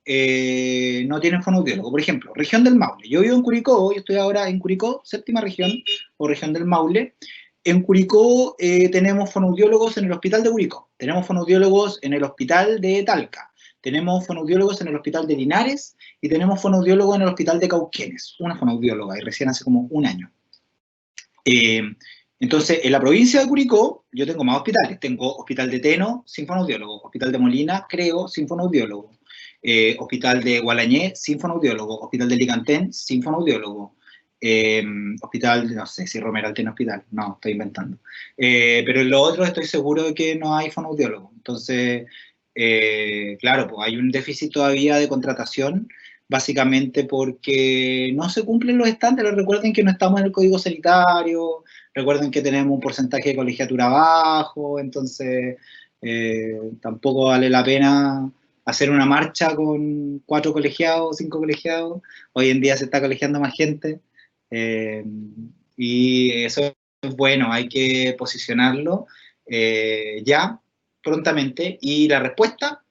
S4: no tienen fonoaudiólogo. Por ejemplo, región del Maule. Yo vivo en Curicó, yo estoy ahora en Curicó, séptima región o región del Maule. En Curicó tenemos fonoaudiólogos en el hospital de Curicó, tenemos fonoaudiólogos en el hospital de Talca, tenemos fonoaudiólogos en el hospital de Linares y tenemos fonoaudiólogos en el hospital de Cauquenes, una fonoaudióloga, y recién hace como un año. Entonces, en la provincia de Curicó, yo tengo más hospitales. Tengo Hospital de Teno, sin fonoaudiólogo. Hospital de Molina, creo, sin fonoaudiólogo. Hospital de Gualañé, sin fonoaudiólogo. Hospital de Licantén, sin fonoaudiólogo. Hospital, no sé si Romeral tiene hospital. No, estoy inventando. Pero en lo otro estoy seguro de que no hay fonoaudiólogo. Entonces, claro, pues hay un déficit todavía de contratación, básicamente porque no se cumplen los estándares. Recuerden que no estamos en el código sanitario, recuerden que tenemos un porcentaje de colegiatura bajo, entonces tampoco vale la pena hacer una marcha con 4 colegiados, 5 colegiados. Hoy en día se está colegiando más gente, y eso es bueno, hay que posicionarlo ya, prontamente. Y la respuesta,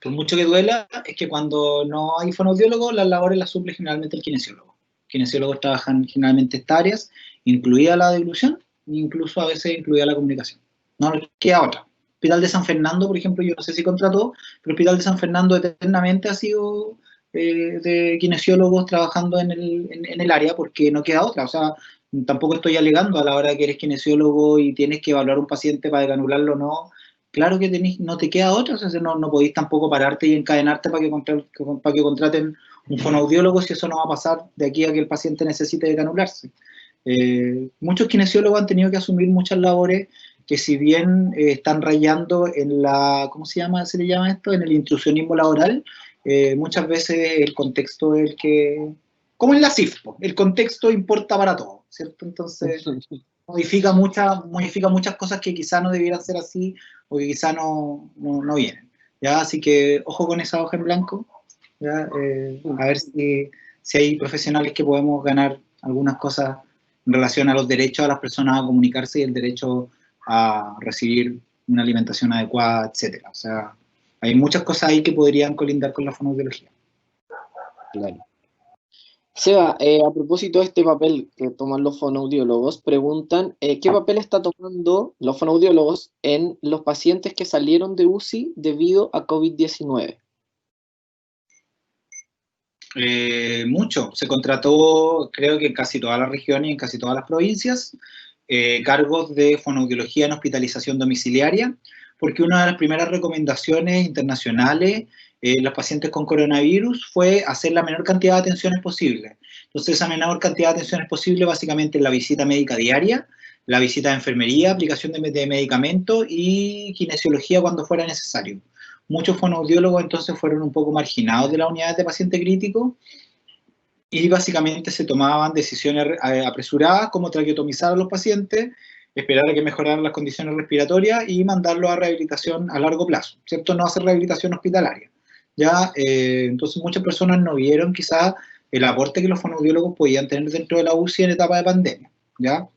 S4: por mucho que duela, es que cuando no hay fonoaudiólogo, las labores las suple generalmente el kinesiólogo. Kinesiólogos trabajan generalmente estas áreas, incluida la deglución, incluso a veces incluida la comunicación. No les queda otra. Hospital de San Fernando, por ejemplo, yo no sé si contrató, pero el Hospital de San Fernando eternamente ha sido de kinesiólogos trabajando en el área, porque no queda otra. O sea, tampoco estoy alegando a la hora que eres kinesiólogo y tienes que evaluar a un paciente para decanularlo o no. Claro que no te queda otra, o sea, no podéis tampoco pararte y encadenarte para que contraten un fonoaudiólogo si eso no va a pasar de aquí a que el paciente necesite decanularse. Muchos kinesiólogos han tenido que asumir muchas labores que, si bien están rayando en la, ¿cómo se le llama esto? En el intrusionismo laboral, muchas veces el contexto es el que, como en la CIF, el contexto importa para todo, ¿cierto? Entonces modifica muchas cosas que quizá no debieran ser así o que quizá no vienen, ¿ya? Así que ojo con esa hoja en blanco, ¿ya? A ver si hay profesionales que podemos ganar algunas cosas en relación a los derechos de las personas a comunicarse y el derecho a recibir una alimentación adecuada, etcétera. O sea, hay muchas cosas ahí que podrían colindar con la fonoaudiología.
S2: Claro. Seba, a propósito de este papel que toman los fonoaudiólogos, preguntan ¿qué papel está tomando los fonoaudiólogos en los pacientes que salieron de UCI debido a COVID-19?
S4: Mucho. Se contrató, creo que en casi todas las regiones y en casi todas las provincias, cargos de fonoaudiología en hospitalización domiciliaria, porque una de las primeras recomendaciones internacionales los pacientes con coronavirus fue hacer la menor cantidad de atenciones posible. Entonces, esa menor cantidad de atenciones posible básicamente es la visita médica diaria, la visita de enfermería, aplicación de medicamentos y kinesiología cuando fuera necesario. Muchos fonoaudiólogos entonces fueron un poco marginados de las unidades de paciente crítico y básicamente se tomaban decisiones apresuradas como traqueotomizar a los pacientes, esperar a que mejoraran las condiciones respiratorias y mandarlos a rehabilitación a largo plazo, ¿cierto? No hacer rehabilitación hospitalaria. ¿Ya? Entonces muchas personas no vieron quizás el aporte que los fonoaudiólogos podían tener dentro de la UCI en etapa de pandemia, ¿ya?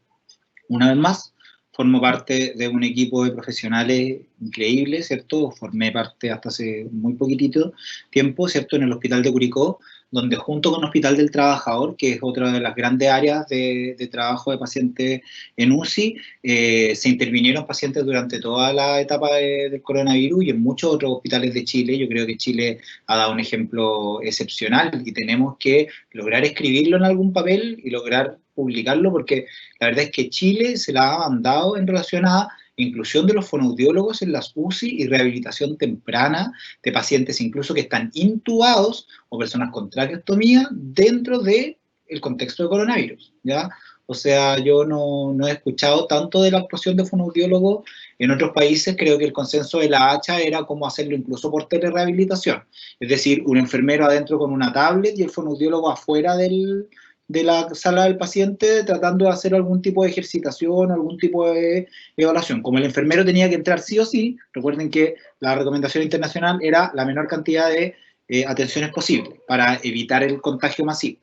S4: Una vez más, formo parte de un equipo de profesionales increíbles, ¿cierto? Formé parte hasta hace muy poquitito tiempo, ¿cierto? En el Hospital de Curicó, donde junto con el Hospital del Trabajador, que es otra de las grandes áreas de trabajo de pacientes en UCI, se intervinieron pacientes durante toda la etapa del coronavirus y en muchos otros hospitales de Chile. Yo creo que Chile ha dado un ejemplo excepcional y tenemos que lograr escribirlo en algún papel y lograr publicarlo, porque la verdad es que Chile se la ha mandado en relación a inclusión de los fonoaudiólogos en las UCI y rehabilitación temprana de pacientes incluso que están intubados o personas con traqueostomía dentro de el contexto de coronavirus, ¿ya? O sea, yo no he escuchado tanto de la actuación de fonoaudiólogo en otros países. Creo que el consenso de la hacha era cómo hacerlo incluso por telerehabilitación. Es decir, un enfermero adentro con una tablet y el fonoaudiólogo afuera de la sala del paciente tratando de hacer algún tipo de ejercitación, algún tipo de evaluación. Como el enfermero tenía que entrar sí o sí, recuerden que la recomendación internacional era la menor cantidad de atenciones posible para evitar el contagio masivo.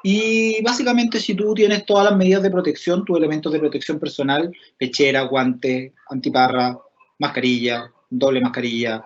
S4: Y básicamente si tú tienes todas las medidas de protección, tus elementos de protección personal, pechera, guante, antiparra, mascarilla, doble mascarilla,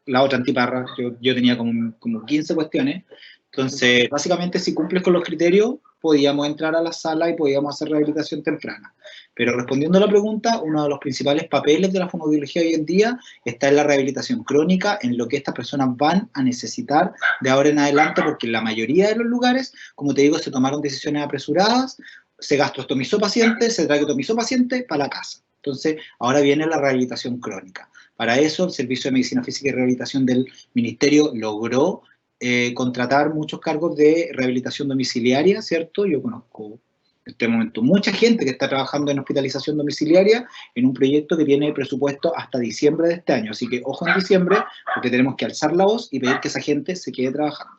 S4: la otra antiparra, yo tenía como 15 cuestiones. Entonces, básicamente si cumples con los criterios, podíamos entrar a la sala y podíamos hacer rehabilitación temprana. Pero respondiendo a la pregunta, uno de los principales papeles de la fonoaudiología hoy en día está en la rehabilitación crónica, en lo que estas personas van a necesitar de ahora en adelante, porque en la mayoría de los lugares, como te digo, se tomaron decisiones apresuradas, se gastrostomizó paciente, se traqueotomizó paciente para la casa. Entonces, ahora viene la rehabilitación crónica. Para eso, el Servicio de Medicina Física y Rehabilitación del Ministerio logró contratar muchos cargos de rehabilitación domiciliaria, ¿cierto? Yo conozco en este momento mucha gente que está trabajando en hospitalización domiciliaria en un proyecto que tiene presupuesto hasta diciembre de este año. Así que ojo en diciembre, porque tenemos que alzar la voz y pedir que esa gente se quede trabajando.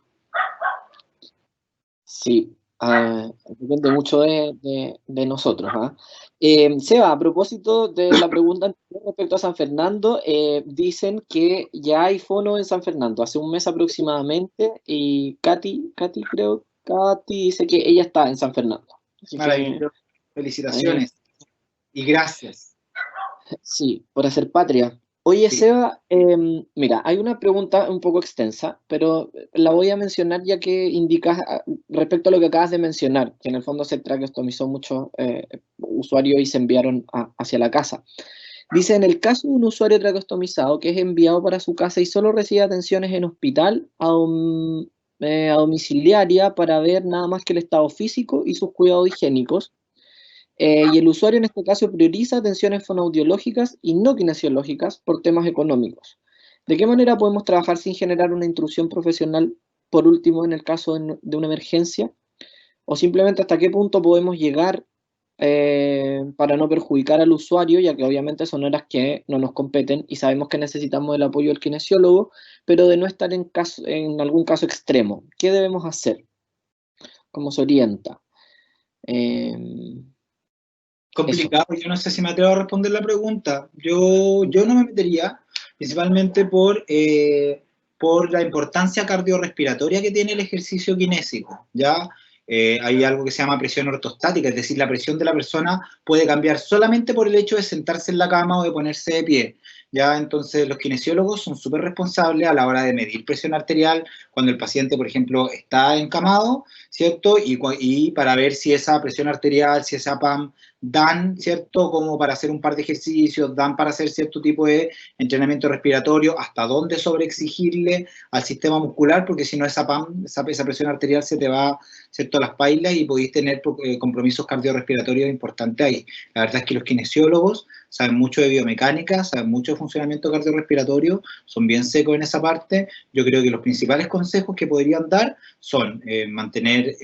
S2: Sí, depende mucho de nosotros. Seba, a propósito de la pregunta anterior respecto a San Fernando, dicen que ya hay fono en San Fernando, hace un mes aproximadamente, y Katy dice que ella está en San Fernando. Así
S4: Maravilloso. Felicitaciones y gracias.
S2: Sí, por hacer patria. Oye,
S4: Sí.
S2: Seba, mira, hay una pregunta un poco extensa, pero la voy a mencionar ya que indicas respecto a lo que acabas de mencionar, que en el fondo se traqueostomizó muchos usuarios y se enviaron hacia la casa. Dice, en el caso de un usuario traqueostomizado que es enviado para su casa y solo recibe atenciones en hospital a domiciliaria para ver nada más que el estado físico y sus cuidados higiénicos, y el usuario en este caso prioriza atenciones fonoaudiológicas y no kinesiológicas por temas económicos. ¿De qué manera podemos trabajar sin generar una intrusión profesional, por último, en el caso de una emergencia? ¿O simplemente hasta qué punto podemos llegar para no perjudicar al usuario, ya que obviamente son horas que no nos competen y sabemos que necesitamos el apoyo del kinesiólogo, pero de no estar en algún caso extremo? ¿Qué debemos hacer? ¿Cómo se orienta?
S4: Complicado, yo no sé si me atrevo a responder la pregunta. Yo no me metería, principalmente por la importancia cardiorrespiratoria que tiene el ejercicio kinésico, ¿ya? Hay algo que se llama presión ortostática, es decir, la presión de la persona puede cambiar solamente por el hecho de sentarse en la cama o de ponerse de pie, ¿ya? Entonces los kinesiólogos son súper responsables a la hora de medir presión arterial cuando el paciente, por ejemplo, está encamado, ¿cierto? Y para ver si esa presión arterial, si esa PAM dan, ¿cierto? Como para hacer un par de ejercicios, dan para hacer cierto tipo de entrenamiento respiratorio, hasta dónde sobreexigirle al sistema muscular, porque si no esa PAM, esa presión arterial se te va, ¿cierto?, a las pailas y podéis tener compromisos cardiorrespiratorios importantes ahí. La verdad es que los kinesiólogos saben mucho de biomecánica, saben mucho de funcionamiento cardiorrespiratorio, son bien secos en esa parte. Yo creo que los principales consejos que podrían dar son mantener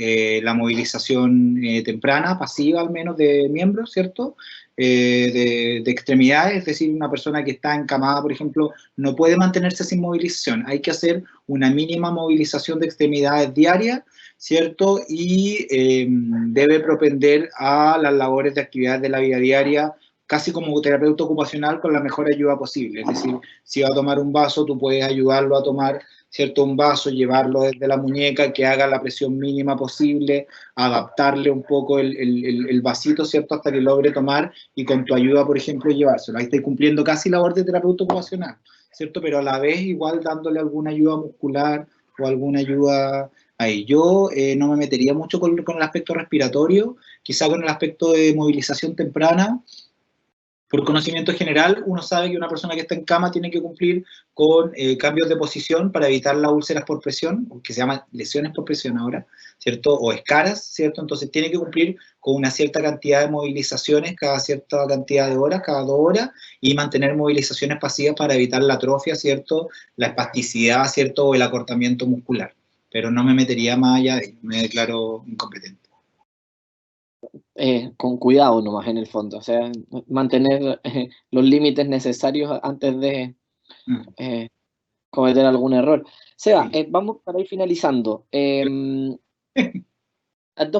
S4: la movilización temprana, pasiva al menos, de miembros, ¿cierto?, de extremidades, es decir, una persona que está encamada, por ejemplo, no puede mantenerse sin movilización, hay que hacer una mínima movilización de extremidades diaria, ¿cierto?, y debe propender a las labores de actividades de la vida diaria, casi como terapeuta ocupacional con la mejor ayuda posible. Es decir, si va a tomar un vaso, tú puedes ayudarlo a tomar, ¿cierto?, un vaso, llevarlo desde la muñeca, que haga la presión mínima posible, adaptarle un poco el vasito, ¿cierto?, hasta que logre tomar, y con tu ayuda, por ejemplo, llevárselo. Ahí estoy cumpliendo casi labor de terapeuta ocupacional, ¿cierto?, pero a la vez igual dándole alguna ayuda muscular o alguna ayuda ahí. Yo no me metería mucho con el aspecto respiratorio, quizá con el aspecto de movilización temprana. Por conocimiento general, uno sabe que una persona que está en cama tiene que cumplir con cambios de posición para evitar las úlceras por presión, que se llaman lesiones por presión ahora, ¿cierto?, o escaras, ¿cierto? Entonces tiene que cumplir con una cierta cantidad de movilizaciones cada cierta cantidad de horas, cada 2 horas, y mantener movilizaciones pasivas para evitar la atrofia, ¿cierto?, la espasticidad, ¿cierto?, o el acortamiento muscular. pero no me metería más allá de ello, me declaro incompetente.
S2: Con cuidado nomás en el fondo, o sea, mantener los límites necesarios antes de cometer algún error. Seba, vamos para ir finalizando. Dos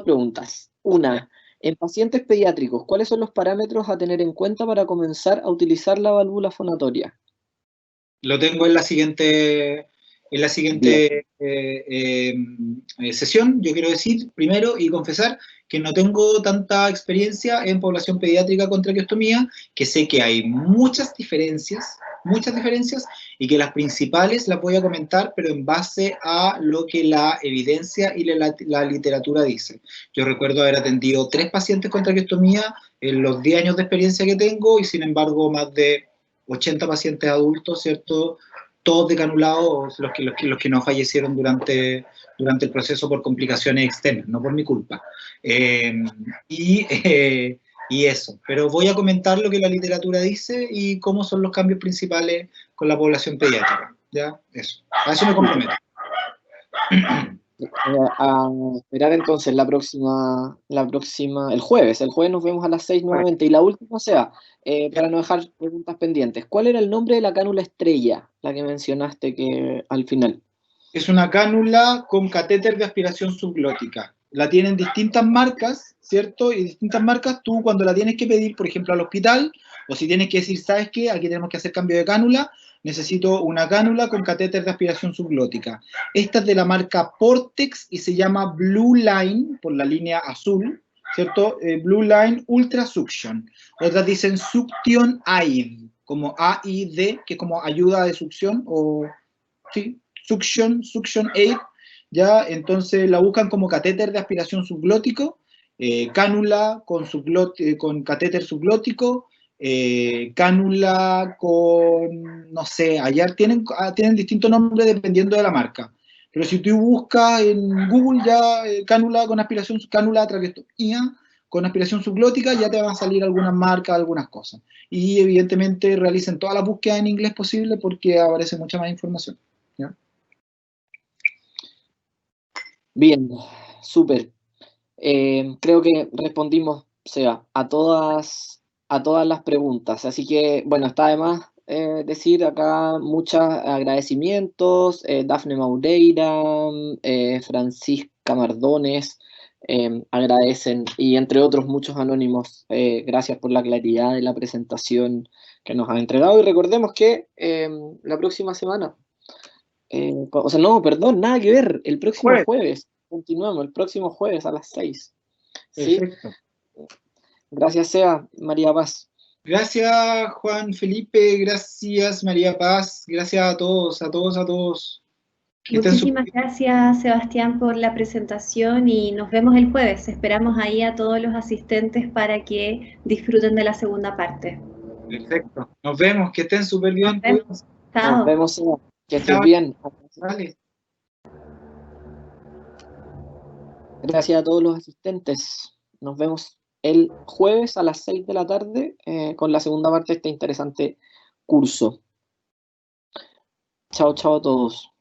S2: preguntas. Una, en pacientes pediátricos, ¿cuáles son los parámetros a tener en cuenta para comenzar a utilizar la válvula fonatoria?
S4: Lo tengo en la siguiente sesión. Yo quiero decir primero y confesar que no tengo tanta experiencia en población pediátrica con traqueostomía, que sé que hay muchas diferencias, y que las principales las voy a comentar, pero en base a lo que la evidencia y la literatura dice. Yo recuerdo haber atendido 3 pacientes con traqueostomía en los 10 años de experiencia que tengo, y sin embargo más de 80 pacientes adultos, ¿cierto? Todos decanulados, los que no fallecieron durante el proceso por complicaciones externas, no por mi culpa. Y eso, pero voy a comentar lo que la literatura dice y cómo son los cambios principales con la población pediátrica, ¿ya? Eso, a eso me comprometo.
S2: A esperar entonces el jueves nos vemos a las 6 nuevamente. Y la última sea, para no dejar preguntas pendientes, ¿cuál era el nombre de la cánula estrella, la que mencionaste que al final?
S4: Es una cánula con catéter de aspiración subglótica. La tienen distintas marcas, ¿cierto? Y distintas marcas, tú cuando la tienes que pedir, por ejemplo, al hospital, o si tienes que decir, ¿sabes qué? Aquí tenemos que hacer cambio de cánula, necesito una cánula con catéter de aspiración subglótica. Esta es de la marca Portex y se llama Blue Line, por la línea azul, ¿cierto? Blue Line Ultra Suction. Otras dicen Suction Aid, como AID, que es como ayuda de succión, o sí, Suction Aid, ¿ya? Entonces la buscan como catéter de aspiración subglótico, cánula con catéter subglótico, cánula con, no sé, allá tienen distintos nombres dependiendo de la marca. Pero si tú buscas en Google ya cánula traqueostomía con aspiración subglótica, ya te van a salir algunas marcas, algunas cosas. Y evidentemente realicen todas las búsquedas en inglés posible porque aparece mucha más información, ¿ya?
S2: Bien, súper. Creo que respondimos, Seba, a todas las preguntas. Así que, bueno, está de más decir acá muchos agradecimientos. Dafne Maureira, Francisca Mardones, agradecen, y entre otros muchos anónimos. Gracias por la claridad de la presentación que nos han entregado. Y recordemos que la próxima semana, o sea, no, perdón, nada que ver, el próximo jueves. Continuamos el próximo jueves a las 6. ¿Sí?
S4: Perfecto.
S2: Gracias, Seba. María Paz.
S4: Gracias, Juan Felipe. Gracias, María Paz. Gracias a todos.
S1: Muchísimas gracias, Sebastián, por la presentación y nos vemos el jueves. Esperamos ahí a todos los asistentes para que disfruten de la segunda parte.
S4: Perfecto. Nos vemos. Que estén súper bien.
S2: Nos vemos, Seba. Que estés bien.
S4: Vale.
S2: Gracias a todos los asistentes. Nos vemos el jueves a las 6 de la tarde con la segunda parte de este interesante curso. Chao, chao a todos.